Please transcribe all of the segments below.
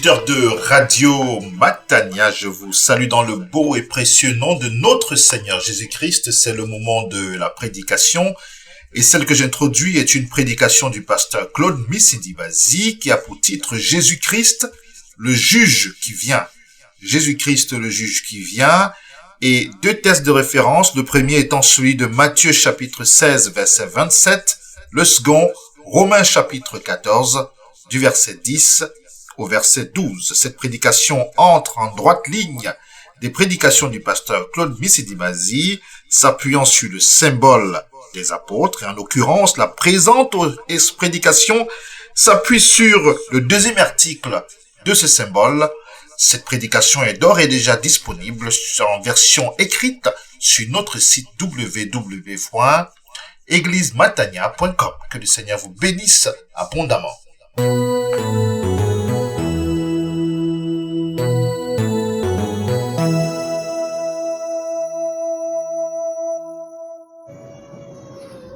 auditeurs de Radio Matania, je vous salue dans le beau et précieux nom de notre Seigneur Jésus-Christ. C'est le moment de la prédication. Et celle que j'introduis est une prédication du pasteur Claude Missidibazi qui a pour titre Jésus-Christ, le juge qui vient. Jésus-Christ, le juge qui vient. Et deux textes de référence, le premier étant celui de Matthieu chapitre 16, verset 27, le second, Romains chapitre 14, du verset 10 au verset 12. Cette prédication entre en droite ligne des prédications du pasteur Claude Missidibazi, s'appuyant sur le symbole des apôtres, et en l'occurrence, la présente prédication s'appuie sur le deuxième article de ce symbole. Cette prédication est d'ores et déjà disponible en version écrite sur notre site www.eglisematania.com. Que le Seigneur vous bénisse abondamment.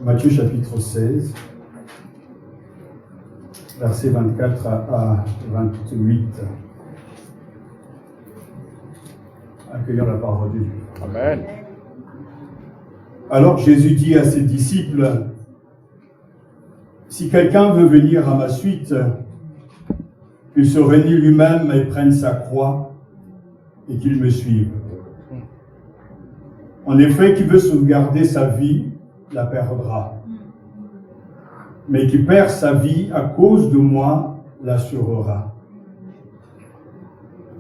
Matthieu chapitre 16, versets 24 à 28. Accueillir la parole de Dieu. Amen. Alors Jésus dit à ses disciples, « Si quelqu'un veut venir à ma suite, qu'il se renie lui-même et prenne sa croix et qu'il me suive. En effet, qui veut sauvegarder sa vie, la perdra. Mais qui perd sa vie à cause de moi, l'assurera.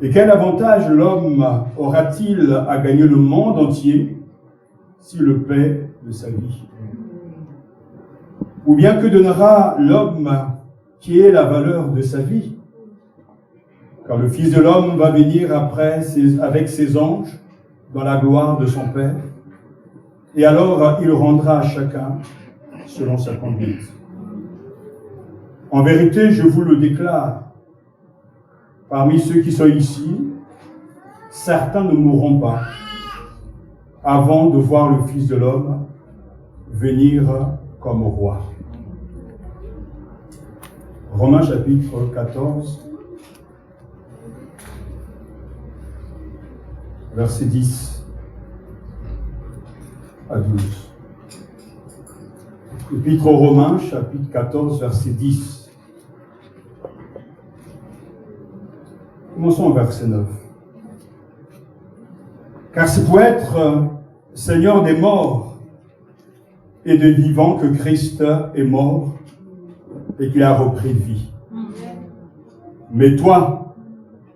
Et quel avantage l'homme aura-t-il à gagner le monde entier s'il le paie de sa vie? Ou bien que donnera l'homme qui est la valeur de sa vie? Car le Fils de l'homme va venir avec ses anges dans la gloire de son Père. Et alors, il rendra à chacun selon sa conduite. En vérité, je vous le déclare, parmi ceux qui sont ici, certains ne mourront pas avant de voir le Fils de l'homme venir comme roi. Romains chapitre 14, verset 10. À 12. Épître aux Romains, chapitre 14, verset 10. Commençons au verset 9. Car c'est pour être Seigneur des morts et des vivants que Christ est mort et qu'il a repris vie. Mais toi,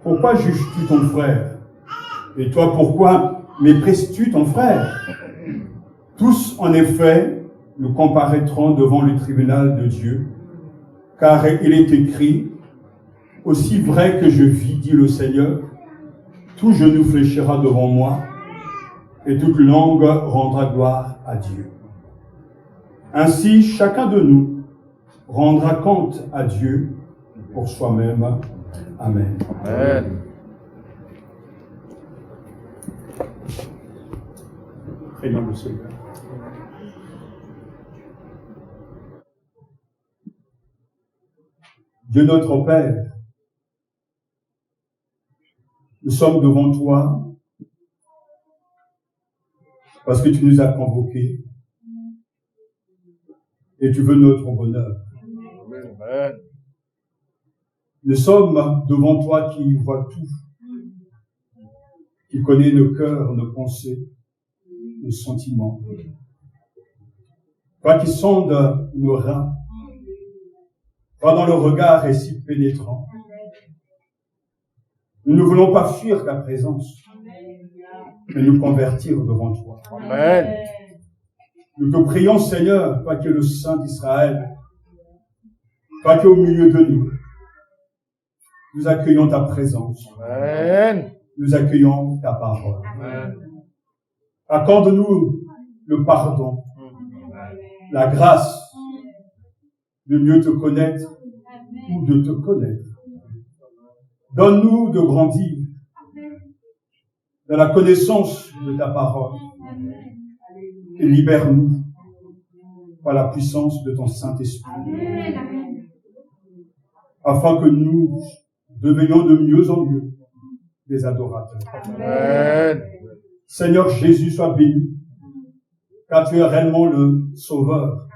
pourquoi juges-tu ton frère? Et toi, pourquoi méprises-tu ton frère? Tous, en effet, nous comparaîtrons devant le tribunal de Dieu, car il est écrit, « Aussi vrai que je vis, dit le Seigneur, tout genou fléchira devant moi, et toute langue rendra gloire à Dieu. » Ainsi, chacun de nous rendra compte à Dieu pour soi-même. Amen. Amen. Prions le Seigneur. Dieu notre Père, nous sommes devant toi parce que tu nous as convoqués et tu veux notre bonheur. Amen. Nous sommes devant toi qui vois tout, qui connaît nos cœurs, nos pensées, nos sentiments. Toi qui sondes nos reins, toi dont le regard est si pénétrant. Nous ne voulons pas fuir ta présence, mais nous convertir devant toi. Amen. Nous te prions, Seigneur, toi qui es le Saint d'Israël, toi qui es au milieu de nous. Nous accueillons ta présence. Amen. Nous accueillons ta parole. Amen. Accorde-nous le pardon, la grâce de mieux te connaître ou de te connaître. Donne-nous de grandir dans la connaissance de ta parole et libère-nous par la puissance de ton Saint-Esprit afin que nous devenons de mieux en mieux des adorateurs. Amen. Seigneur Jésus, sois béni, car tu es réellement le Sauveur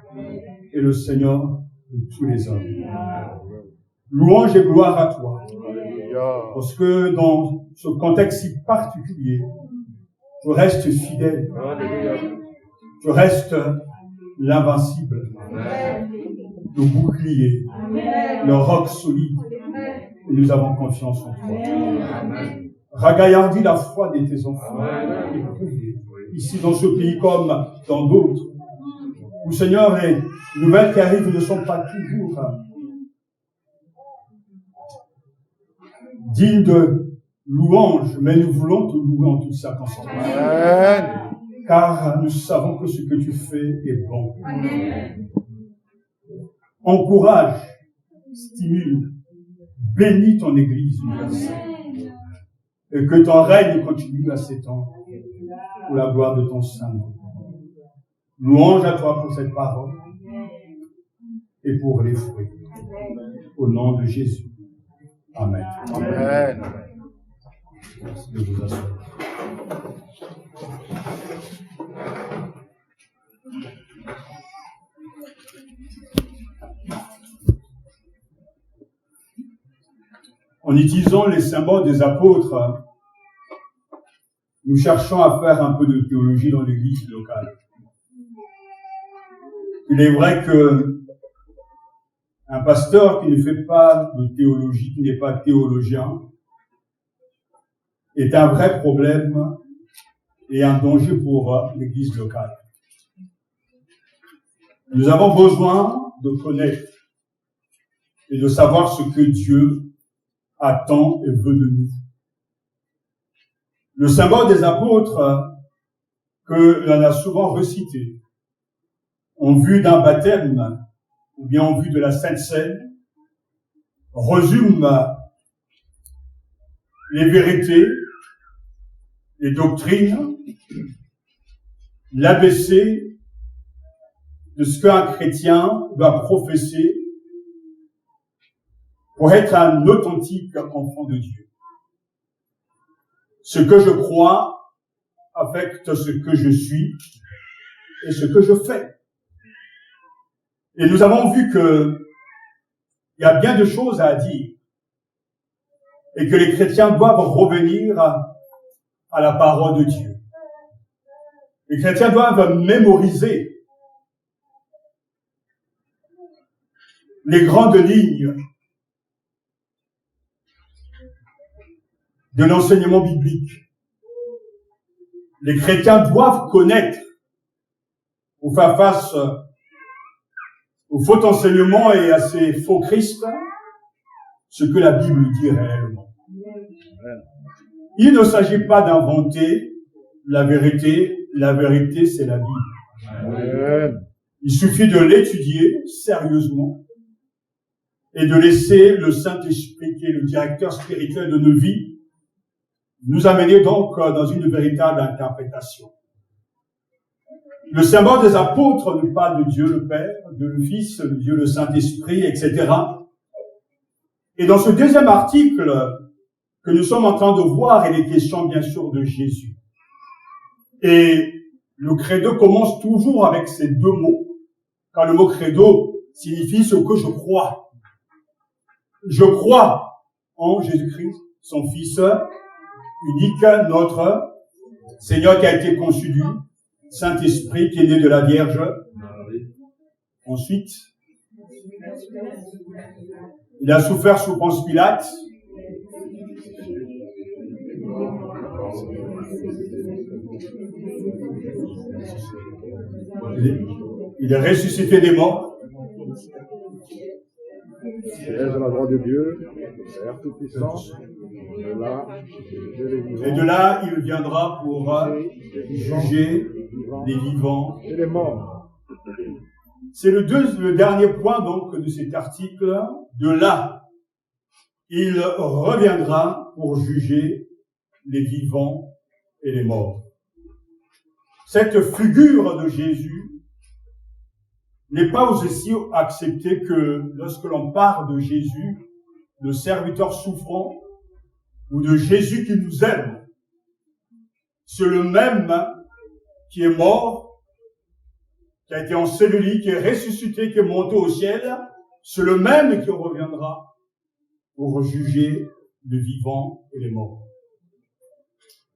et le Seigneur de tous les hommes. Louange et gloire à toi, Alléluia. parce que dans ce contexte si particulier, tu restes fidèle, Alléluia. tu restes l'invincible, le bouclier, le roc solide, et nous avons confiance en toi. Ragaillardis la foi de tes enfants, éprouvés, ici dans ce pays comme dans d'autres, où Seigneur, les nouvelles qui arrivent ne sont pas toujours dignes de louange, mais nous voulons te louer en toutes circonstances. Amen. Car nous savons que ce que tu fais est bon. Encourage, stimule, bénis ton Église universelle. Et que ton règne continue à s'étendre pour la gloire de ton Saint-Nom. Louange à toi pour cette parole et pour les fruits. Au nom de Jésus. Amen. Amen. Merci de vous asseoir. En utilisant les symboles des apôtres, nous cherchons à faire un peu de théologie dans l'église locale. Il est vrai que un pasteur qui ne fait pas de théologie, qui n'est pas théologien, est un vrai problème et un danger pour l'église locale. Nous avons besoin de connaître et de savoir ce que Dieu attend et veut de nous. Le symbole des apôtres que l'on a souvent recité, en vue d'un baptême ou bien en vue de la Sainte Seine, résume les vérités, les doctrines, l'ABC de ce qu'un chrétien doit professer pour être un authentique enfant de Dieu. Ce que je crois affecte ce que je suis et ce que je fais. Et nous avons vu que il y a bien de choses à dire et que les chrétiens doivent revenir à la parole de Dieu. Les chrétiens doivent mémoriser les grandes lignes de l'enseignement biblique. Les chrétiens doivent connaître pour faire face au faux enseignement et à ces faux Christ ce que la Bible dit réellement. Il ne s'agit pas d'inventer la vérité c'est la Bible. Amen. Il suffit de l'étudier sérieusement et de laisser le Saint-Esprit, qui est le directeur spirituel de nos vies, nous amener donc dans une véritable interprétation. Le symbole des apôtres nous parle de Dieu le Père, de le Fils, de Dieu le Saint-Esprit, etc. Et dans ce deuxième article que nous sommes en train de voir, il est question bien sûr de Jésus. Et le credo commence toujours avec ces deux mots, car le mot credo signifie ce que je crois. Je crois en Jésus-Christ, son Fils unique, notre Seigneur qui a été conçu du Saint-Esprit, qui est né de la Vierge. Ensuite, il a souffert sous Ponce Pilate. Il est ressuscité des morts. Il est à la droite de Dieu, Père Tout-Puissant. Et de là, il viendra pour juger les vivants et les morts. C'est le dernier point donc de cet article. De là, il reviendra pour juger les vivants et les morts. Cette figure de Jésus n'est pas aussi acceptée que lorsque l'on parle de Jésus le serviteur souffrant ou de Jésus qui nous aime. C'est le même qui est mort, qui a été enseveli, qui est ressuscité, qui est monté au ciel. C'est le même qui reviendra pour juger les vivants et les morts.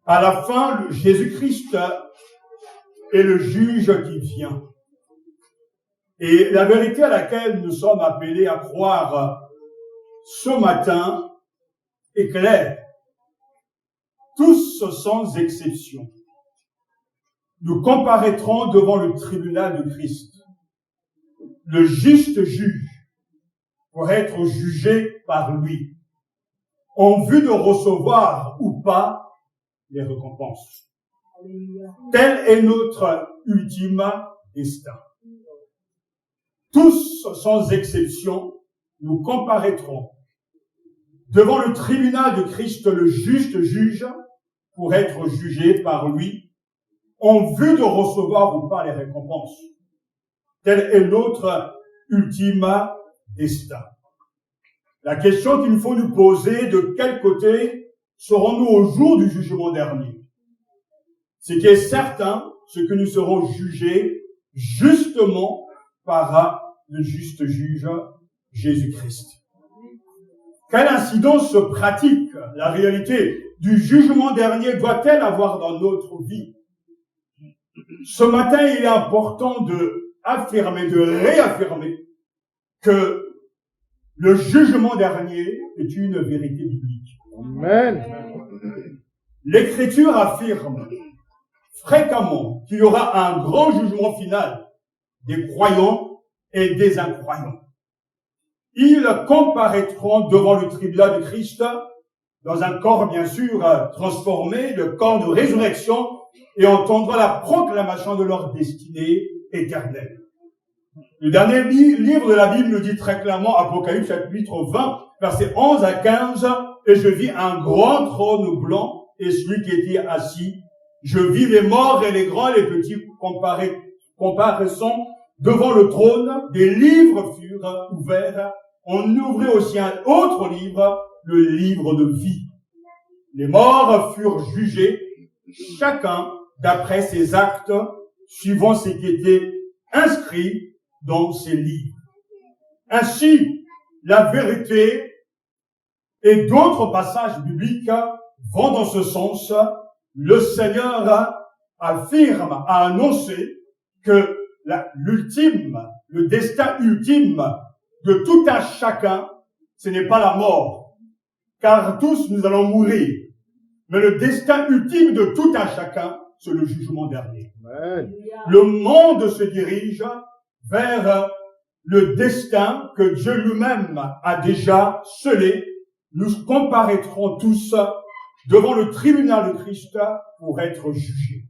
À la fin, Jésus-Christ est le juge qui vient. Et la vérité à laquelle nous sommes appelés à croire ce matin est claire. Tous sans exception, nous comparaîtrons devant le tribunal de Christ, le juste juge, pour être jugé par lui, en vue de recevoir ou pas les récompenses. Tel est notre ultime destin. Tous, sans exception, nous comparaîtrons devant le tribunal de Christ, le juste juge, pour être jugé par lui, en vue de recevoir ou pas les récompenses. Tel est notre ultime destin. La question qu'il faut nous poser, de quel côté serons-nous au jour du jugement dernier? Ce qui est certain, c'est que nous serons jugés justement par le juste juge Jésus-Christ. Quelle incidence pratique la réalité du jugement dernier doit-elle avoir dans notre vie? Ce matin, il est important de affirmer, de réaffirmer que le jugement dernier est une vérité biblique. Amen. L'Écriture affirme fréquemment qu'il y aura un grand jugement final des croyants et des incroyants. Ils comparaîtront devant le tribunal de Christ dans un corps bien sûr transformé, le corps de résurrection, et entendront la proclamation de leur destinée éternelle. Le dernier livre de la Bible nous dit très clairement, Apocalypse chapitre 20, versets 11 à 15, « Et je vis un grand trône blanc, et celui qui était assis. Je vis les morts et les grands et les petits comparaissant devant le trône. Des livres furent ouverts. On ouvrit aussi un autre livre, le livre de vie. Les morts furent jugés, chacun d'après ses actes, suivant ce qui était inscrit dans ces livres. Ainsi, la vérité et d'autres passages bibliques vont dans ce sens. Le Seigneur affirme, a annoncé que le destin ultime de tout un chacun, ce n'est pas la mort, car tous nous allons mourir. Mais le destin ultime de tout un chacun, c'est le jugement dernier. Amen. Le monde se dirige vers le destin que Dieu lui-même a déjà scellé. Nous comparaîtrons tous devant le tribunal de Christ pour être jugés.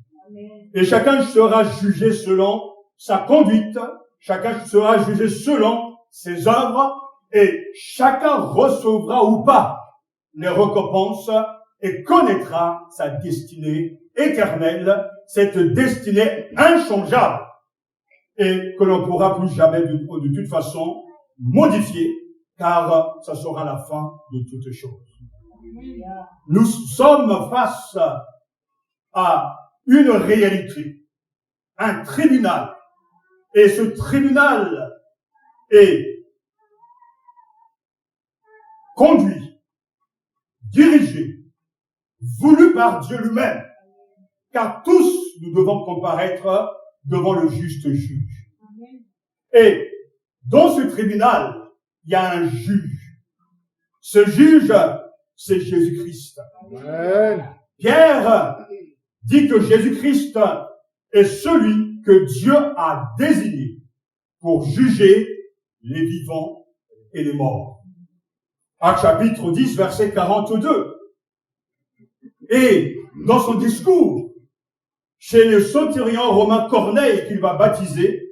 Et chacun sera jugé selon sa conduite, chacun sera jugé selon ses œuvres, et chacun recevra ou pas les récompenses et connaîtra sa destinée éternelle, cette destinée inchangeable, et que l'on ne pourra plus jamais de toute façon modifier, car ça sera la fin de toutes choses. Nous sommes face à une réalité, un tribunal, et ce tribunal est conduit, dirigé, voulu par Dieu lui-même, car tous nous devons comparaître devant le juste juge. Et dans ce tribunal, il y a un juge. Ce juge, c'est Jésus-Christ. Pierre dit que Jésus-Christ est celui que Dieu a désigné pour juger les vivants et les morts. Actes chapitre 10, verset 42. Et dans son discours, chez le centurion romain Corneille qu'il va baptiser,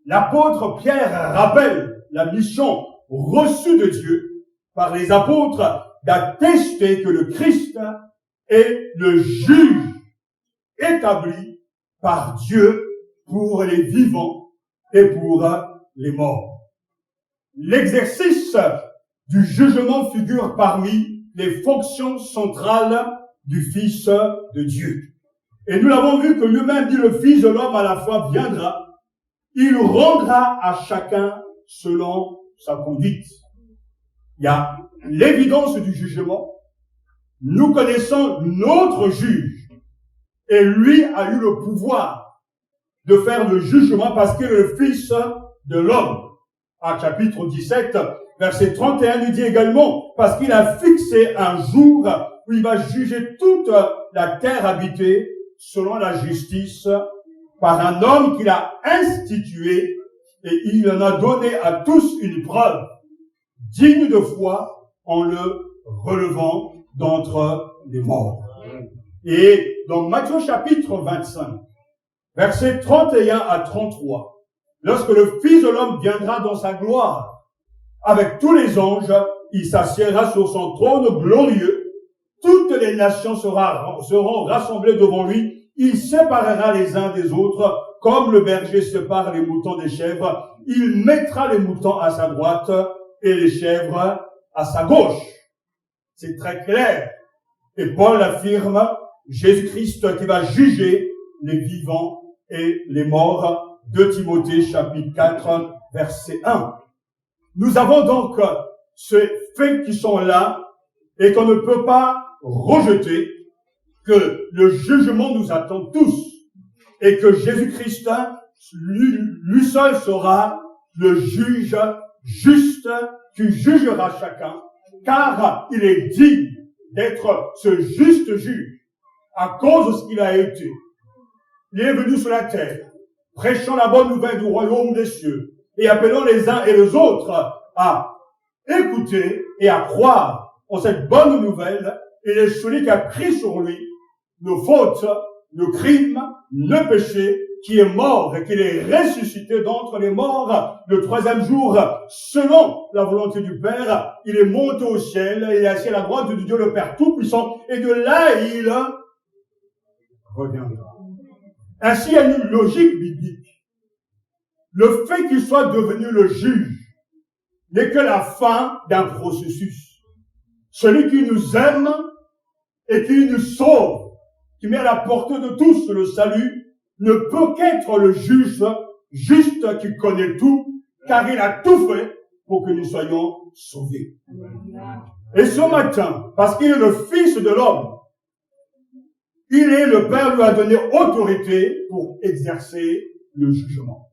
l'apôtre Pierre rappelle la mission reçue de Dieu par les apôtres d'attester que le Christ est le juge établi par Dieu pour les vivants et pour les morts. L'exercice du jugement figure parmi les fonctions centrales du Fils de Dieu. Et nous l'avons vu que lui-même dit le Fils de l'homme à la fois viendra, il rendra à chacun selon sa conduite. Il y a l'évidence du jugement. Nous connaissons notre juge et lui a eu le pouvoir de faire le jugement parce qu'il est le Fils de l'homme. À chapitre 17, verset 31 nous dit également, parce qu'il a fixé un jour où il va juger toute la terre habitée selon la justice par un homme qu'il a institué et il en a donné à tous une preuve digne de foi en le relevant d'entre les morts. Et dans Matthieu chapitre 25, versets 31 à 33, lorsque le Fils de l'homme viendra dans sa gloire, avec tous les anges, il s'assiera sur son trône glorieux. Toutes les nations seront rassemblées devant lui. Il séparera les uns des autres, comme le berger sépare les moutons des chèvres. Il mettra les moutons à sa droite et les chèvres à sa gauche. C'est très clair. Et Paul affirme, Jésus-Christ qui va juger les vivants et les morts. 2 Timothée chapitre 4, verset 1. Nous avons donc ces faits qui sont là et qu'on ne peut pas rejeter, que le jugement nous attend tous et que Jésus-Christ, lui seul sera le juge juste qui jugera chacun, car il est digne d'être ce juste juge à cause de ce qu'il a été. Il est venu sur la terre, prêchant la bonne nouvelle du royaume des cieux et appelant les uns et les autres à écouter et à croire en cette bonne nouvelle. Il est celui qui a pris sur lui nos fautes, nos crimes, nos péchés, qui est mort et qui est ressuscité d'entre les morts le 3e jour, selon la volonté du Père. Il est monté au ciel, il est assis à la droite de Dieu le Père Tout-Puissant, et de là il reviendra. Ainsi, il y a une logique biblique. Le fait qu'il soit devenu le juge n'est que la fin d'un processus. Celui qui nous aime et qui nous sauve, qui met à la portée de tous le salut, ne peut qu'être le juge juste qui connaît tout, car il a tout fait pour que nous soyons sauvés. Et ce matin, parce qu'il est le Fils de l'homme, le Père lui a donné autorité pour exercer le jugement.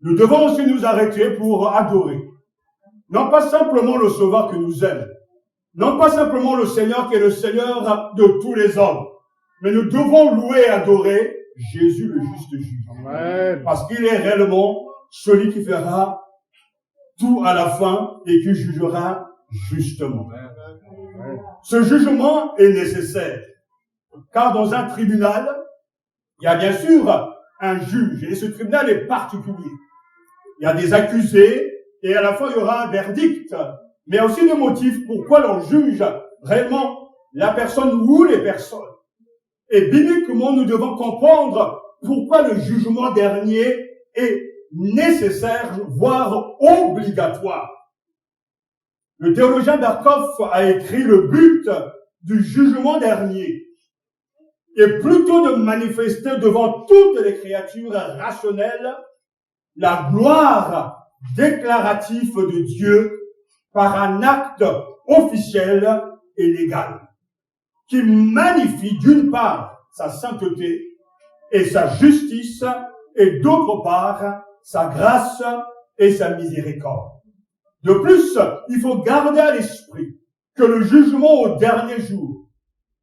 Nous devons aussi nous arrêter pour adorer. Non pas simplement le Sauveur que nous aime, non pas simplement le Seigneur qui est le Seigneur de tous les hommes, mais nous devons louer et adorer Jésus le juste juge. Amen. Parce qu'il est réellement celui qui fera tout à la fin et qui jugera justement. Amen. Ce jugement est nécessaire, car dans un tribunal, il y a bien sûr un juge, et ce tribunal est particulier. Il y a des accusés, et à la fin il y aura un verdict. Mais il y a aussi des motifs pourquoi l'on juge réellement la personne ou les personnes. Et bibliquement, nous devons comprendre pourquoi le jugement dernier est nécessaire, voire obligatoire. Le théologien Berkhoff a écrit le but du jugement dernier est plutôt de manifester devant toutes les créatures rationnelles la gloire déclarative de Dieu par un acte officiel et légal, qui magnifie d'une part sa sainteté et sa justice, et d'autre part sa grâce et sa miséricorde. De plus, il faut garder à l'esprit que le jugement au dernier jour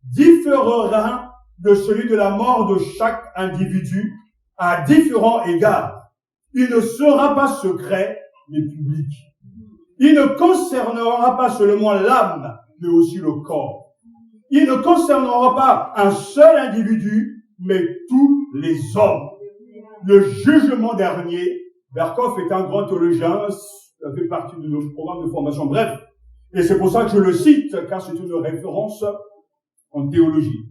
différera de celui de la mort de chaque individu à différents égards. Il ne sera pas secret, mais public. Il ne concernera pas seulement l'âme, mais aussi le corps. Il ne concernera pas un seul individu, mais tous les hommes. Le jugement dernier, Berkhoff est un grand théologien, ça fait partie de nos programmes de formation, bref. Et c'est pour ça que je le cite, car c'est une référence en théologie.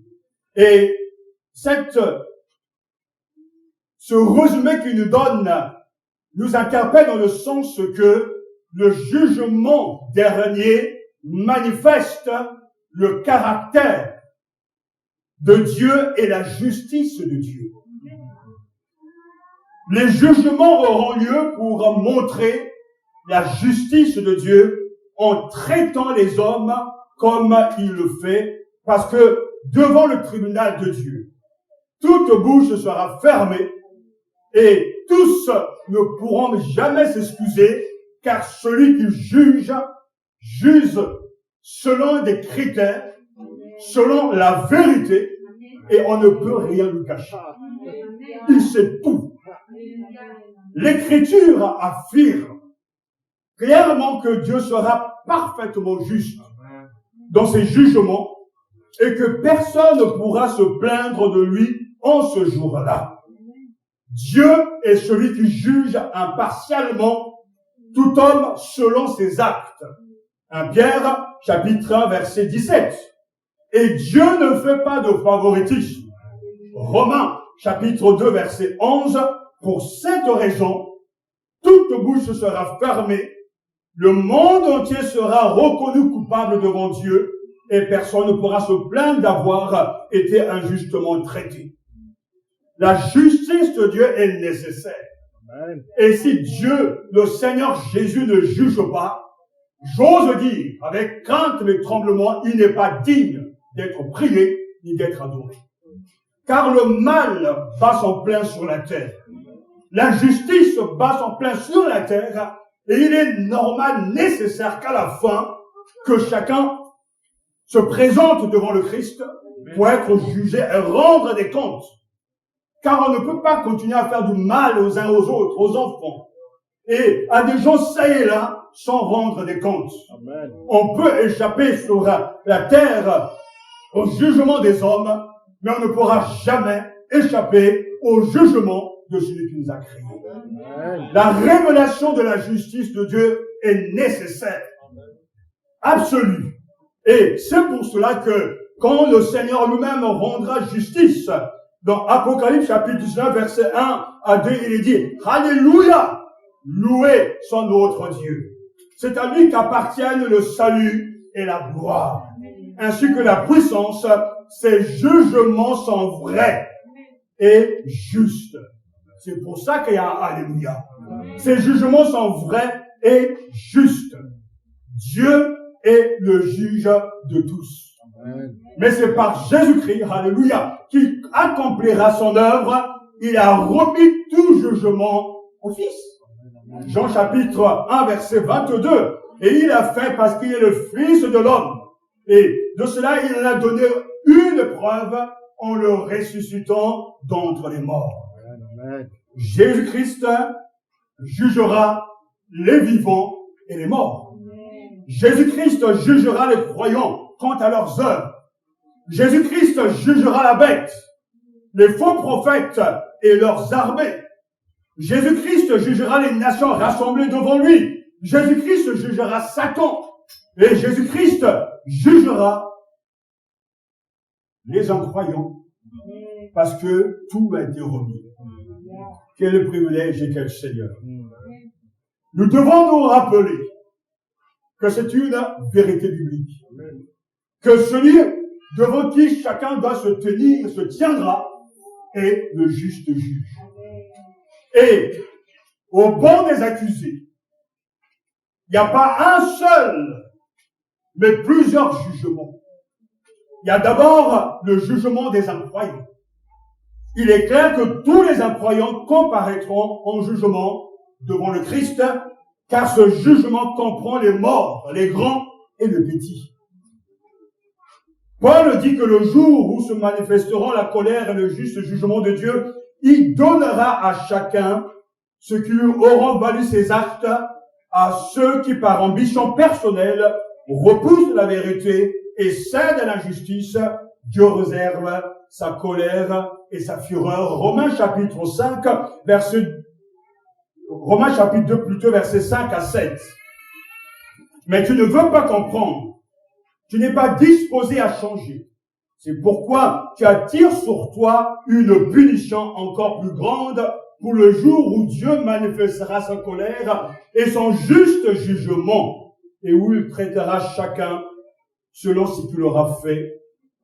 Et ce résumé qu'il nous donne nous interpelle dans le sens que le jugement dernier manifeste le caractère de Dieu et la justice de Dieu. Les jugements auront lieu pour montrer la justice de Dieu en traitant les hommes comme il le fait, parce que devant le tribunal de Dieu, toute bouche sera fermée et tous ne pourront jamais s'excuser, car celui qui juge selon des critères, selon la vérité, et on ne peut rien lui cacher. Il sait tout. L'Écriture affirme clairement que Dieu sera parfaitement juste dans ses jugements et que personne ne pourra se plaindre de lui en ce jour-là. Dieu est celui qui juge impartialement tout homme selon ses actes. 1 Pierre, chapitre 1, verset 17. Et Dieu ne fait pas de favoritisme. Romains, chapitre 2, verset 11. Pour cette raison, toute bouche sera fermée, le monde entier sera reconnu coupable devant Dieu et personne ne pourra se plaindre d'avoir été injustement traité. La justice de Dieu est nécessaire. Amen. Et si Dieu, le Seigneur Jésus, ne juge pas, j'ose dire, avec crainte et tremblement, il n'est pas digne d'être prié ni d'être adoré. Car le mal bat son plein sur la terre. L'injustice bat son plein sur la terre. Et il est normal, nécessaire qu'à la fin, que chacun se présente devant le Christ pour être jugé et rendre des comptes. Car on ne peut pas continuer à faire du mal aux uns aux autres, aux enfants, et à des gens ça et là, sans rendre des comptes. Amen. On peut échapper sur la terre au jugement des hommes, mais on ne pourra jamais échapper au jugement de celui qui nous a créés. Amen. La révélation de la justice de Dieu est nécessaire, absolue. Et c'est pour cela que quand le Seigneur lui-même rendra justice, dans Apocalypse chapitre 19, verset 1 à 2, il est dit « Alléluia, loué soit notre Dieu. C'est à lui qu'appartiennent le salut et la gloire, ainsi que la puissance. Ses jugements sont vrais et justes. » C'est pour ça qu'il y a Alléluia. Ces jugements sont vrais et justes. Dieu est le juge de tous. Amen. Mais c'est par Jésus-Christ, Alléluia, qui accomplira son œuvre. Il a remis tout jugement au Fils. Jean chapitre 1, verset 22. Et il a fait parce qu'il est le Fils de l'homme. Et de cela, il a donné une preuve en le ressuscitant d'entre les morts. Amen. Jésus-Christ jugera les vivants et les morts. Jésus-Christ jugera les croyants quant à leurs œuvres. Jésus-Christ jugera la bête, les faux prophètes et leurs armées. Jésus-Christ jugera les nations rassemblées devant lui. Jésus-Christ jugera Satan. Et Jésus-Christ jugera les incroyants. Parce que tout a été remis. Quel privilège et quel Seigneur. Nous devons nous rappeler que c'est une vérité biblique. Que celui devant qui chacun doit se tenir, se tiendra, est le juste juge. Et au banc des accusés, il n'y a pas un seul, mais plusieurs jugements. Il y a d'abord le jugement des incroyants. Il est clair que tous les incroyants comparaîtront en jugement devant le Christ, car ce jugement comprend les morts, les grands et les petits. Paul dit que le jour où se manifesteront la colère et le juste jugement de Dieu, il donnera à chacun ce qui lui auront valu ses actes, à ceux qui par ambition personnelle repoussent la vérité et cèdent à l'injustice. Dieu réserve sa colère et sa fureur. Romains chapitre 5, Romains chapitre 2 plutôt, versets 5 à 7. Mais tu ne veux pas comprendre. Tu n'es pas disposé à changer. C'est pourquoi tu attires sur toi une punition encore plus grande pour le jour où Dieu manifestera sa colère et son juste jugement, et où il traitera chacun selon ce qu'il aura fait.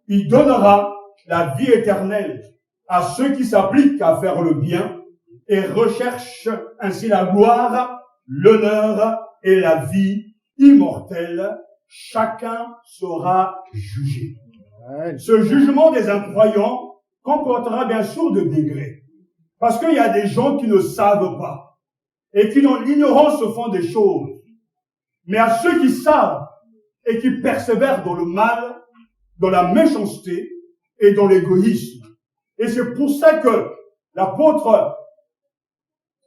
Il donnera la vie éternelle à ceux qui s'appliquent à faire le bien et recherchent ainsi la gloire, l'honneur et la vie immortelle. Chacun sera jugé. Ce jugement des incroyants comportera bien sûr de degrés. Parce qu'il y a des gens qui ne savent pas et qui dans l'ignorance font des choses. Mais à ceux qui savent et qui persévèrent dans le mal, dans la méchanceté et dans l'égoïsme. Et c'est pour ça que l'apôtre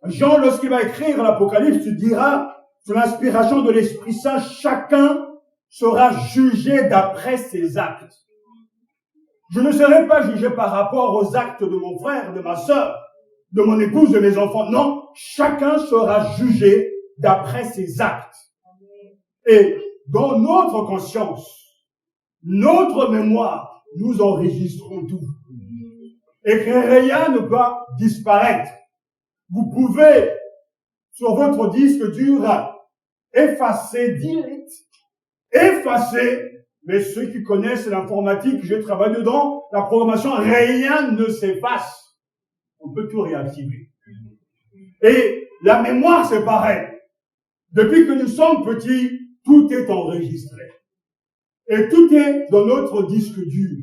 Jean, lorsqu'il va écrire l'Apocalypse, dira, sous l'inspiration de l'Esprit Saint, chacun sera jugé d'après ses actes. Je ne serai pas jugé par rapport aux actes de mon frère, de ma sœur, de mon épouse, de mes enfants. Non, chacun sera jugé d'après ses actes. Et dans notre conscience, notre mémoire, nous enregistrons tout. Et que rien ne peut disparaître. Vous pouvez, sur votre disque dur, effacer, delete, effacer, mais ceux qui connaissent l'informatique, je travaille dedans, la programmation, rien ne s'efface. On peut tout réactiver. Et la mémoire, c'est pareil. Depuis que nous sommes petits, tout est enregistré. Et tout est dans notre disque dur.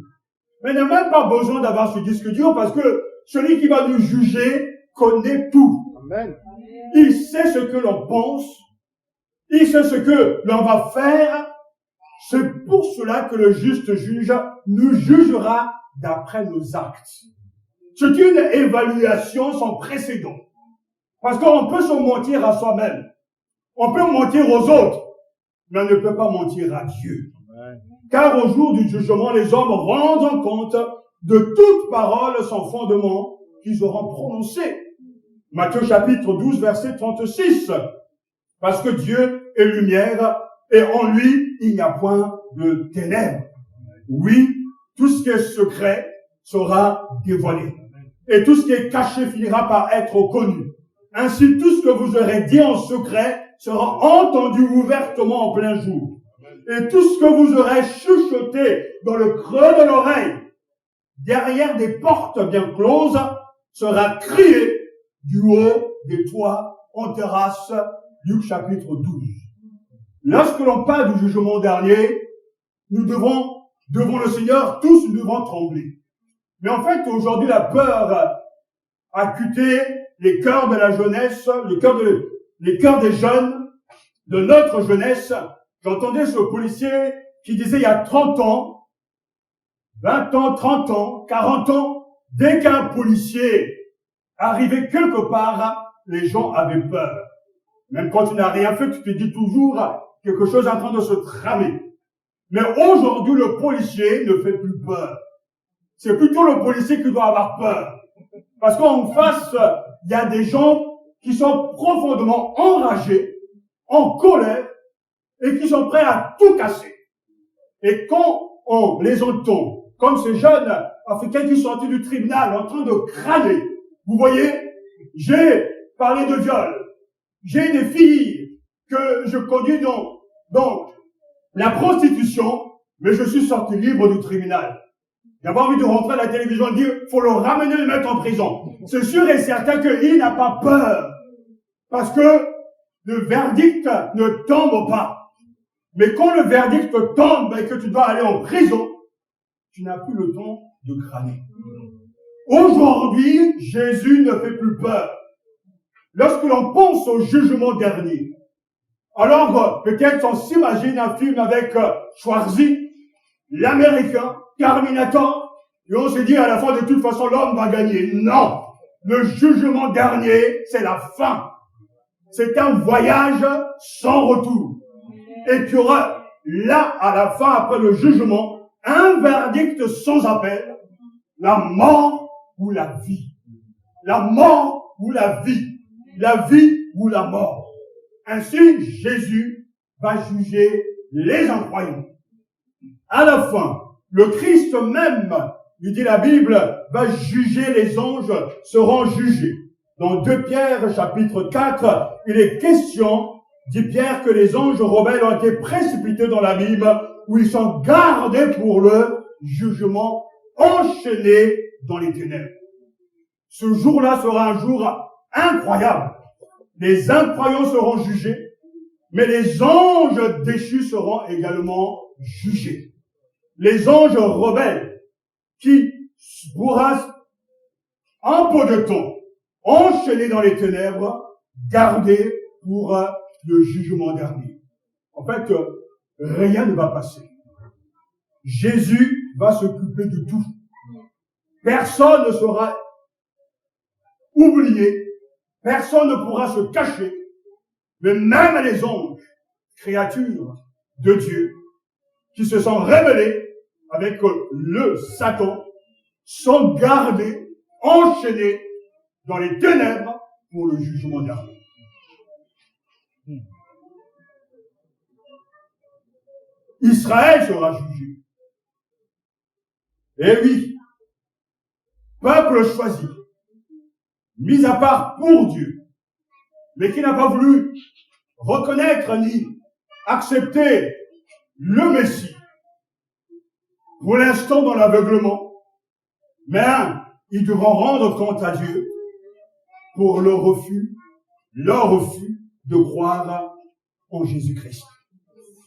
Mais il n'y a même pas besoin d'avoir ce disque dur parce que celui qui va nous juger connaît tout. Amen. Il sait ce que l'on pense. Il sait ce que l'on va faire. C'est pour cela que le juste juge nous jugera d'après nos actes. C'est une évaluation sans précédent. Parce qu'on peut se mentir à soi-même. On peut mentir aux autres. Mais on ne peut pas mentir à Dieu. Amen. Car au jour du jugement, les hommes rendent compte de toute parole sans fondement qu'ils auront prononcée. Matthieu chapitre 12, verset 36. Parce que Dieu est lumière et en lui, il n'y a point de ténèbres. Oui, tout ce qui est secret sera dévoilé. Et tout ce qui est caché finira par être connu. Ainsi, tout ce que vous aurez dit en secret sera entendu ouvertement en plein jour. Et tout ce que vous aurez chuchoté dans le creux de l'oreille, derrière des portes bien closes, sera crié du haut des toits en terrasse. Luc chapitre 12. Lorsque l'on parle du jugement dernier, nous devons, devant le Seigneur, tous nous devons trembler. Mais en fait, aujourd'hui, la peur a cuté les cœurs de la jeunesse, les cœurs des jeunes, de notre jeunesse. J'entendais ce policier qui disait il y a 30 ans, 20 ans, 30 ans, 40 ans, dès qu'un policier arrivait quelque part, les gens avaient peur. Même quand tu n'as rien fait, tu te dis toujours quelque chose est en train de se tramer. Mais aujourd'hui, le policier ne fait plus peur. C'est plutôt le policier qui doit avoir peur. Parce qu'en face, il y a des gens qui sont profondément enragés, en colère, et qui sont prêts à tout casser. Et quand on les entend, comme ces jeunes Africains qui sont sortis du tribunal en train de crâner, vous voyez, j'ai parlé de viol. J'ai des filles que je conduis dans la prostitution, mais je suis sorti libre du tribunal. J'avais envie de rentrer à la télévision et dire, faut le ramener, le mettre en prison. C'est sûr et certain qu'il n'a pas peur. Parce que le verdict ne tombe pas. Mais quand le verdict tombe et que tu dois aller en prison, tu n'as plus le temps de crâner. Aujourd'hui, Jésus ne fait plus peur. Lorsque l'on pense au jugement dernier, alors peut-être on s'imagine un film avec Schwarzy, l'Américain, Terminator, et on se dit à la fin de toute façon l'homme va gagner. Non! Le jugement dernier, c'est la fin. C'est un voyage sans retour. Et tu auras là, à la fin, après le jugement, un verdict sans appel, la mort ou la vie. La mort ou la vie. La vie ou la mort. Ainsi, Jésus va juger les incroyants. À la fin, le Christ même, lui dit la Bible, va juger les anges, seront jugés. Dans 2 Pierre, chapitre 4, il est question, dit Pierre, que les anges rebelles ont été précipités dans l'abîme, où ils sont gardés pour le jugement, enchaînés dans les ténèbres. Ce jour-là sera un jour incroyable. Les incroyants seront jugés, mais les anges déchus seront également jugés. Les anges rebelles qui pourraient, en peu de temps, enchaînés dans les ténèbres, gardés pour le jugement dernier. En fait, rien ne va passer. Jésus va s'occuper de tout. Personne ne sera oublié. Personne ne pourra se cacher. Mais même les anges, créatures de Dieu, qui se sont rebellés avec le Satan, sont gardés, enchaînés dans les ténèbres pour le jugement dernier. Israël sera jugé. Eh oui, peuple choisi, mis à part pour Dieu, mais qui n'a pas voulu reconnaître ni accepter le Messie, pour l'instant dans l'aveuglement, mais ils devront rendre compte à Dieu pour leur refus de croire en Jésus-Christ.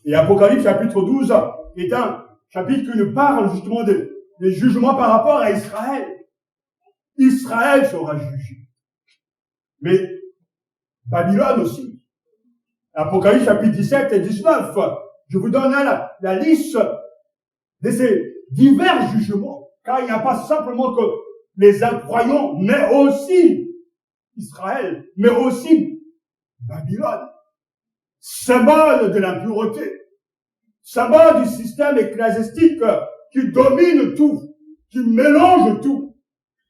Et Apocalypse chapitre 12 est un chapitre qui nous parle justement des jugements par rapport à Israël. Israël sera jugé. Mais Babylone aussi. Apocalypse chapitre 17 et 19, je vous donne la liste de ces divers jugements, car il n'y a pas simplement que les incroyants, mais aussi Israël, mais aussi Babylone, symbole de l'impureté, symbole du système ecclésiastique qui domine tout, qui mélange tout,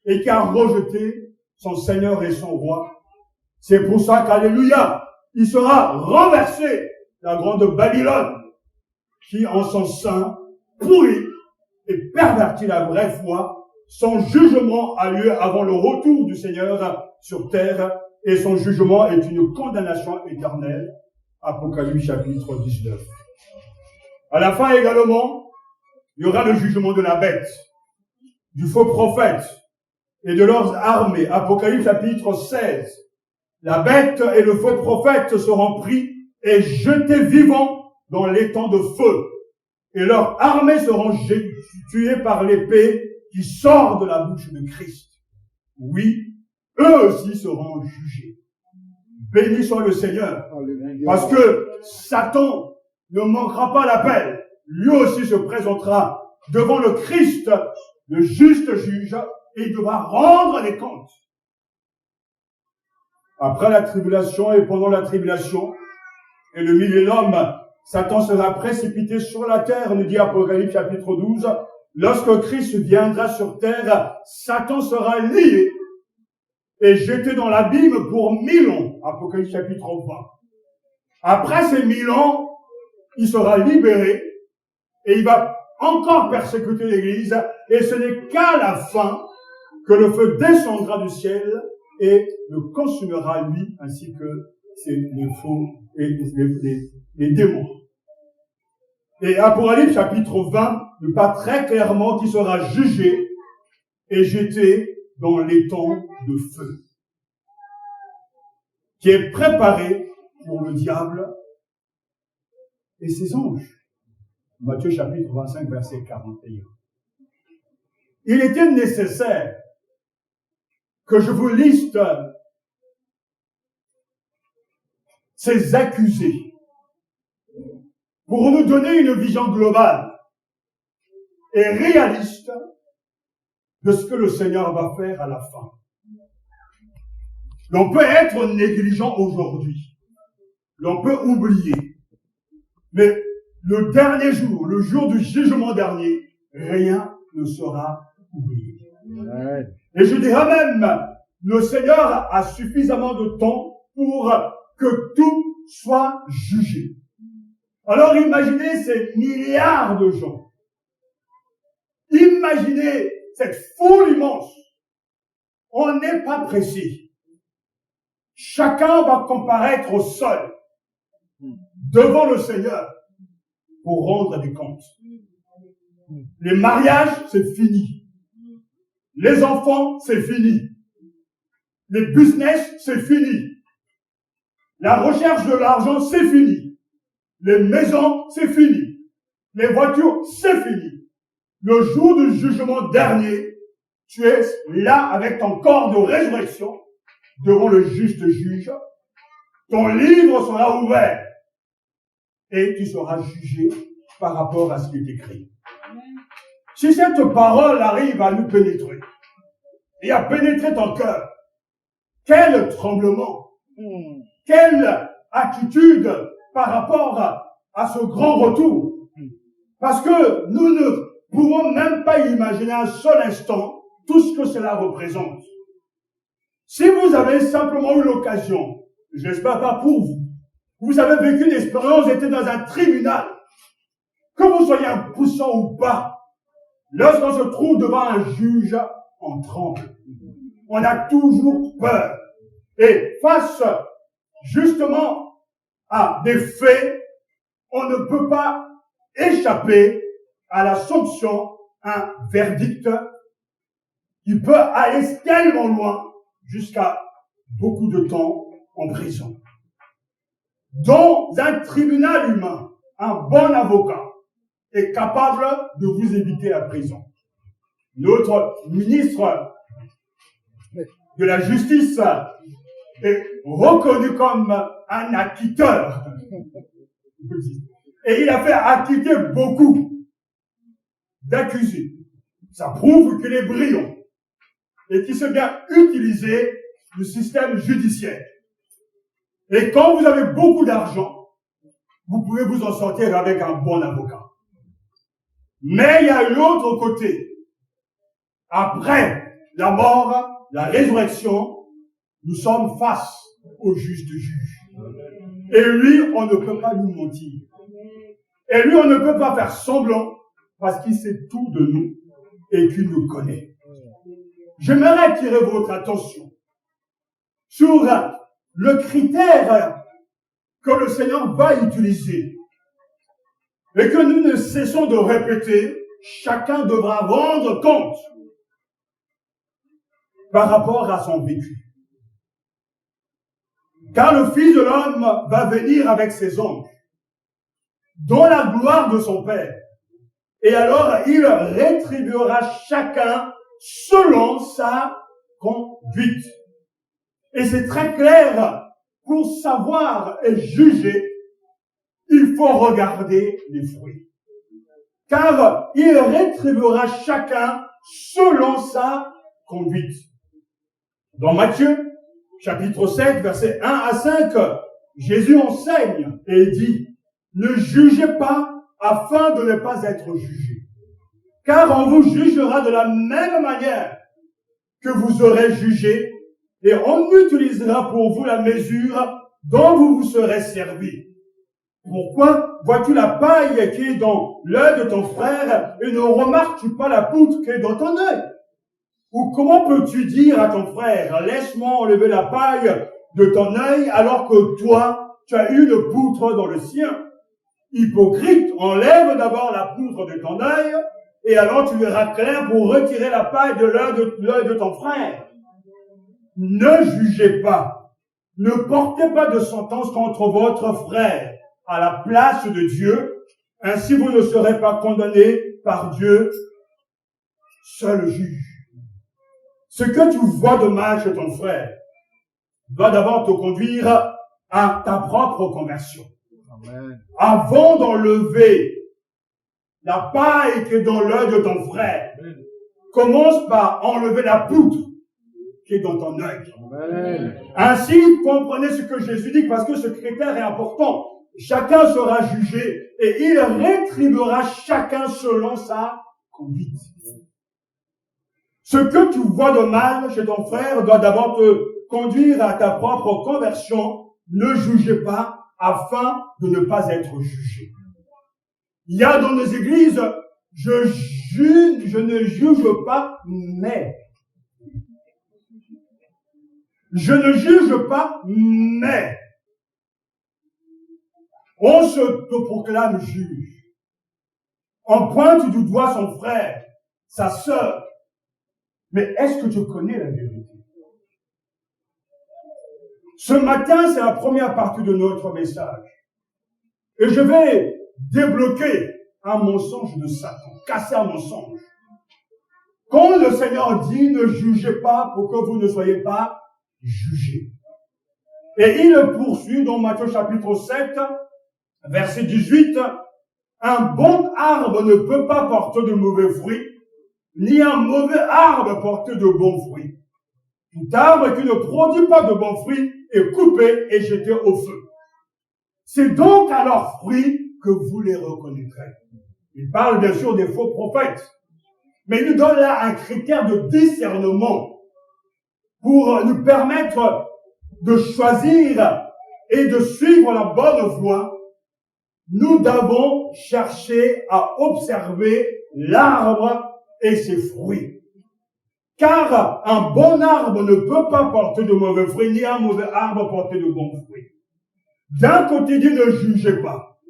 et qui a rejeté son Seigneur et son Roi. C'est pour ça qu'alléluia, il sera renversé, la grande Babylone, qui en son sein pourrit et pervertit la vraie foi. Son jugement a lieu avant le retour du Seigneur sur terre, et son jugement est une condamnation éternelle. Apocalypse chapitre 19. À la fin également, il y aura le jugement de la bête, du faux prophète et de leurs armées. Apocalypse chapitre 16. La bête et le faux prophète seront pris et jetés vivants dans l'étang de feu. Et leurs armées seront tuées par l'épée qui sort de la bouche de Christ. Oui, eux aussi seront jugés. Béni soit le Seigneur. Parce que Satan ne manquera pas l'appel. Lui aussi se présentera devant le Christ, le juste juge, et il devra rendre les comptes. Après la tribulation et pendant la tribulation, et le millénium, Satan sera précipité sur la terre, nous dit Apocalypse chapitre 12. Lorsque Christ viendra sur terre, Satan sera lié et jeté dans l'abîme pour 1000 ans. Apocalypse chapitre 20. Après ces 1000 ans, il sera libéré et il va encore persécuter l'Église, et ce n'est qu'à la fin que le feu descendra du ciel et le consumera lui ainsi que les faux et les démons. Et Apocalypse chapitre 20 nous parle très clairement qu'il sera jugé et jeté dans l'étang de feu, qui est préparé pour le diable et ses anges. Matthieu chapitre 25, verset 41. Il était nécessaire que je vous liste ces accusés pour nous donner une vision globale et réaliste de ce que le Seigneur va faire à la fin. L'on peut être négligent aujourd'hui. L'on peut oublier. Mais le dernier jour, le jour du jugement dernier, rien ne sera oublié. Ouais. Et je dirais même, le Seigneur a suffisamment de temps pour que tout soit jugé. Alors imaginez ces milliards de gens. Imaginez cette foule immense. On n'est pas pressé. chacun va comparaître au sol devant le Seigneur pour rendre des comptes. Les mariages, c'est fini. Les enfants, c'est fini. Les business, c'est fini. La recherche de l'argent, c'est fini. Les maisons, c'est fini. Les voitures, c'est fini. Le jour du jugement dernier, tu es là avec ton corps de résurrection devant le juste juge. Ton livre sera ouvert et tu seras jugé par rapport à ce qui est écrit. Si cette parole arrive à nous pénétrer et à pénétrer ton cœur, quel tremblement, quelle attitude par rapport à ce grand retour. Parce que nous ne pouvons même pas imaginer un seul instant tout ce que cela représente. Si vous avez simplement eu l'occasion, j'espère pas pour vous, vous avez vécu une expérience, vous étiez dans un tribunal, que vous soyez impuissant ou pas, lorsqu'on se trouve devant un juge, on tremble. On a toujours peur. Et face, justement, à des faits, on ne peut pas échapper à la sanction, un verdict qui peut aller tellement loin jusqu'à beaucoup de temps en prison. Dans un tribunal humain, un bon avocat est capable de vous éviter la prison. Notre ministre de la Justice est reconnu comme un acquitteur. Et il a fait acquitter beaucoup d'accusés. Ça prouve qu'il est brillant et qu'il sait bien utiliser le système judiciaire. Et quand vous avez beaucoup d'argent, vous pouvez vous en sortir avec un bon avocat. Mais il y a l'autre côté. Après la mort, la résurrection, nous sommes face au juste juge. Et lui, on ne peut pas nous mentir. Et lui, on ne peut pas faire semblant parce qu'il sait tout de nous et qu'il nous connaît. J'aimerais attirer votre attention sur le critère que le Seigneur va utiliser et que nous ne cessons de répéter. Chacun devra rendre compte par rapport à son vécu. Car le Fils de l'homme va venir avec ses anges dans la gloire de son Père. Et alors, il rétribuera chacun selon sa conduite. Et c'est très clair, pour savoir et juger, il faut regarder les fruits. Car il rétribuera chacun selon sa conduite. Dans Matthieu, chapitre 7, versets 1 à 5, Jésus enseigne et dit, « Ne jugez pas afin de ne pas être jugé. Car on vous jugera de la même manière que vous aurez jugé, et on utilisera pour vous la mesure dont vous vous serez servi. Pourquoi vois-tu la paille qui est dans l'œil de ton frère et ne remarques-tu pas la poutre qui est dans ton œil? Ou comment peux-tu dire à ton frère, laisse-moi enlever la paille de ton œil alors que toi, tu as une poutre dans le sien? Hypocrite, enlève d'abord la poutre de ton œil et alors tu verras clair pour retirer la paille de l'œil de ton frère. Ne jugez pas, ne portez pas de sentence contre votre frère à la place de Dieu, ainsi vous ne serez pas condamnés par Dieu, seul juge. Ce que tu vois de mal chez ton frère doit d'abord te conduire à ta propre conversion. Amen. Avant d'enlever la paille qui est dans l'œil de ton frère, commence par enlever la poutre qui est dans ton œil. Amen. Ainsi, comprenez ce que Jésus dit, parce que ce critère est important. Chacun sera jugé et il rétribuera chacun selon sa conduite. Ce que tu vois de mal chez ton frère doit d'abord te conduire à ta propre conversion. Ne jugez pas afin de ne pas être jugé. Il y a dans nos églises, je ne juge pas, mais. Je ne juge pas, mais on se proclame juge. On pointe du doigt son frère, sa sœur. Mais est-ce que tu connais la vérité? Ce matin, c'est la première partie de notre message. Et je vais débloquer un mensonge de Satan, casser un mensonge. Quand le Seigneur dit « Ne jugez pas pour que vous ne soyez pas jugés ». Et il poursuit dans Matthieu chapitre 7, verset 18, « Un bon arbre ne peut pas porter de mauvais fruits, ni un mauvais arbre porter de bons fruits. Tout arbre qui ne produit pas de bons fruits est coupé et jeté au feu. C'est donc à leurs fruits que vous les reconnaîtrez. » Il parle bien sûr des faux prophètes, mais il nous donne là un critère de discernement pour nous permettre de choisir et de suivre la bonne voie. Nous devons chercher à observer l'arbre et ses fruits. Car un bon arbre ne peut pas porter de mauvais fruits, ni un mauvais arbre porter de bons fruits. D'un côté, il dit ne jugez pas.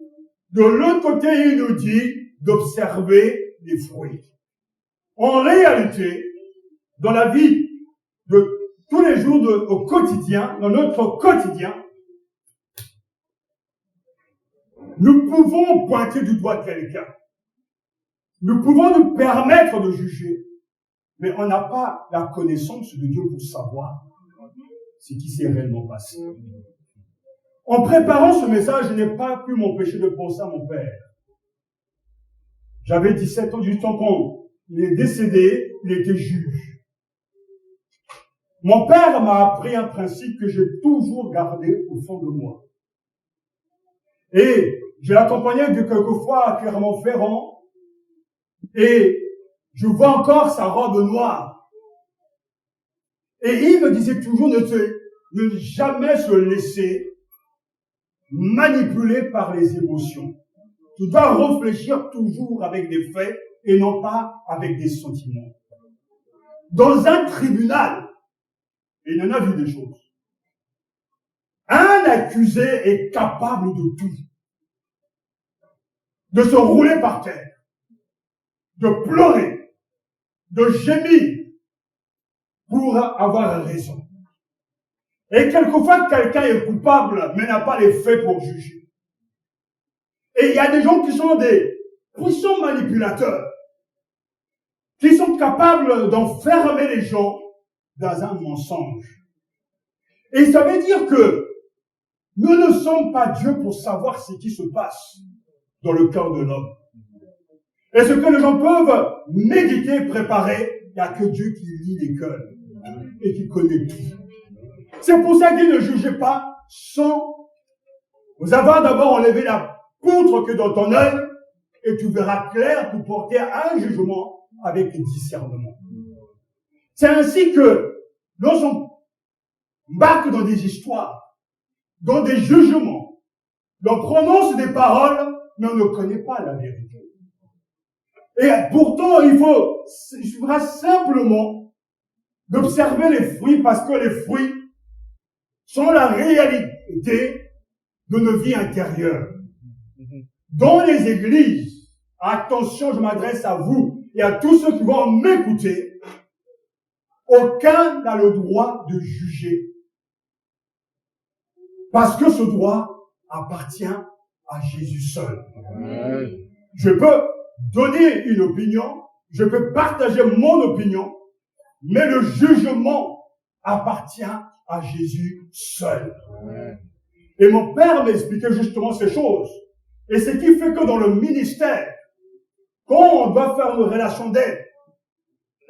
De l'autre côté, il nous dit d'observer les fruits. En réalité, dans la vie de tous les jours, au quotidien, dans notre quotidien, nous pouvons pointer du doigt quelqu'un. Nous pouvons nous permettre de juger, mais on n'a pas la connaissance de Dieu pour savoir ce qui s'est réellement passé. En préparant ce message, je n'ai pas pu m'empêcher de penser à mon père. J'avais 17 ans, 18 ans quand il est décédé, il était juge. Mon père m'a appris un principe que j'ai toujours gardé au fond de moi. Et je l'accompagnais de quelquefois à Clermont-Ferrand, et je vois encore sa robe noire. Et il me disait toujours ne jamais se laisser manipuler par les émotions. Tu dois réfléchir toujours avec des faits et non pas avec des sentiments. Dans un tribunal, il en a vu des choses. Un accusé est capable de tout. De se rouler par terre, de pleurer, de gémir pour avoir raison. Et quelquefois, quelqu'un est coupable, mais n'a pas les faits pour juger. Et il y a des gens qui sont des puissants manipulateurs, qui sont capables d'enfermer les gens dans un mensonge. Et ça veut dire que nous ne sommes pas Dieu pour savoir ce qui se passe dans le cœur de l'homme. Et ce que les gens peuvent méditer, préparer, il n'y a que Dieu qui lit les cœurs et qui connaît tout. C'est pour ça qu'il ne juge pas sans vous avoir d'abord enlevé la poutre que dans ton œil et tu verras clair pour porter un jugement avec discernement. C'est ainsi que lorsqu'on embarque dans des histoires, dans des jugements, l'on prononce des paroles, mais on ne connaît pas la vérité. Et pourtant, il suffira simplement d'observer les fruits parce que les fruits sont la réalité de nos vies intérieures. Dans les églises, attention, je m'adresse à vous et à tous ceux qui vont m'écouter, aucun n'a le droit de juger. Parce que ce droit appartient à Jésus seul. Je peux donner une opinion, je peux partager mon opinion, mais le jugement appartient à Jésus seul. Et mon père m'expliquait justement ces choses. Et ce qui fait que dans le ministère, quand on doit faire une relation d'aide,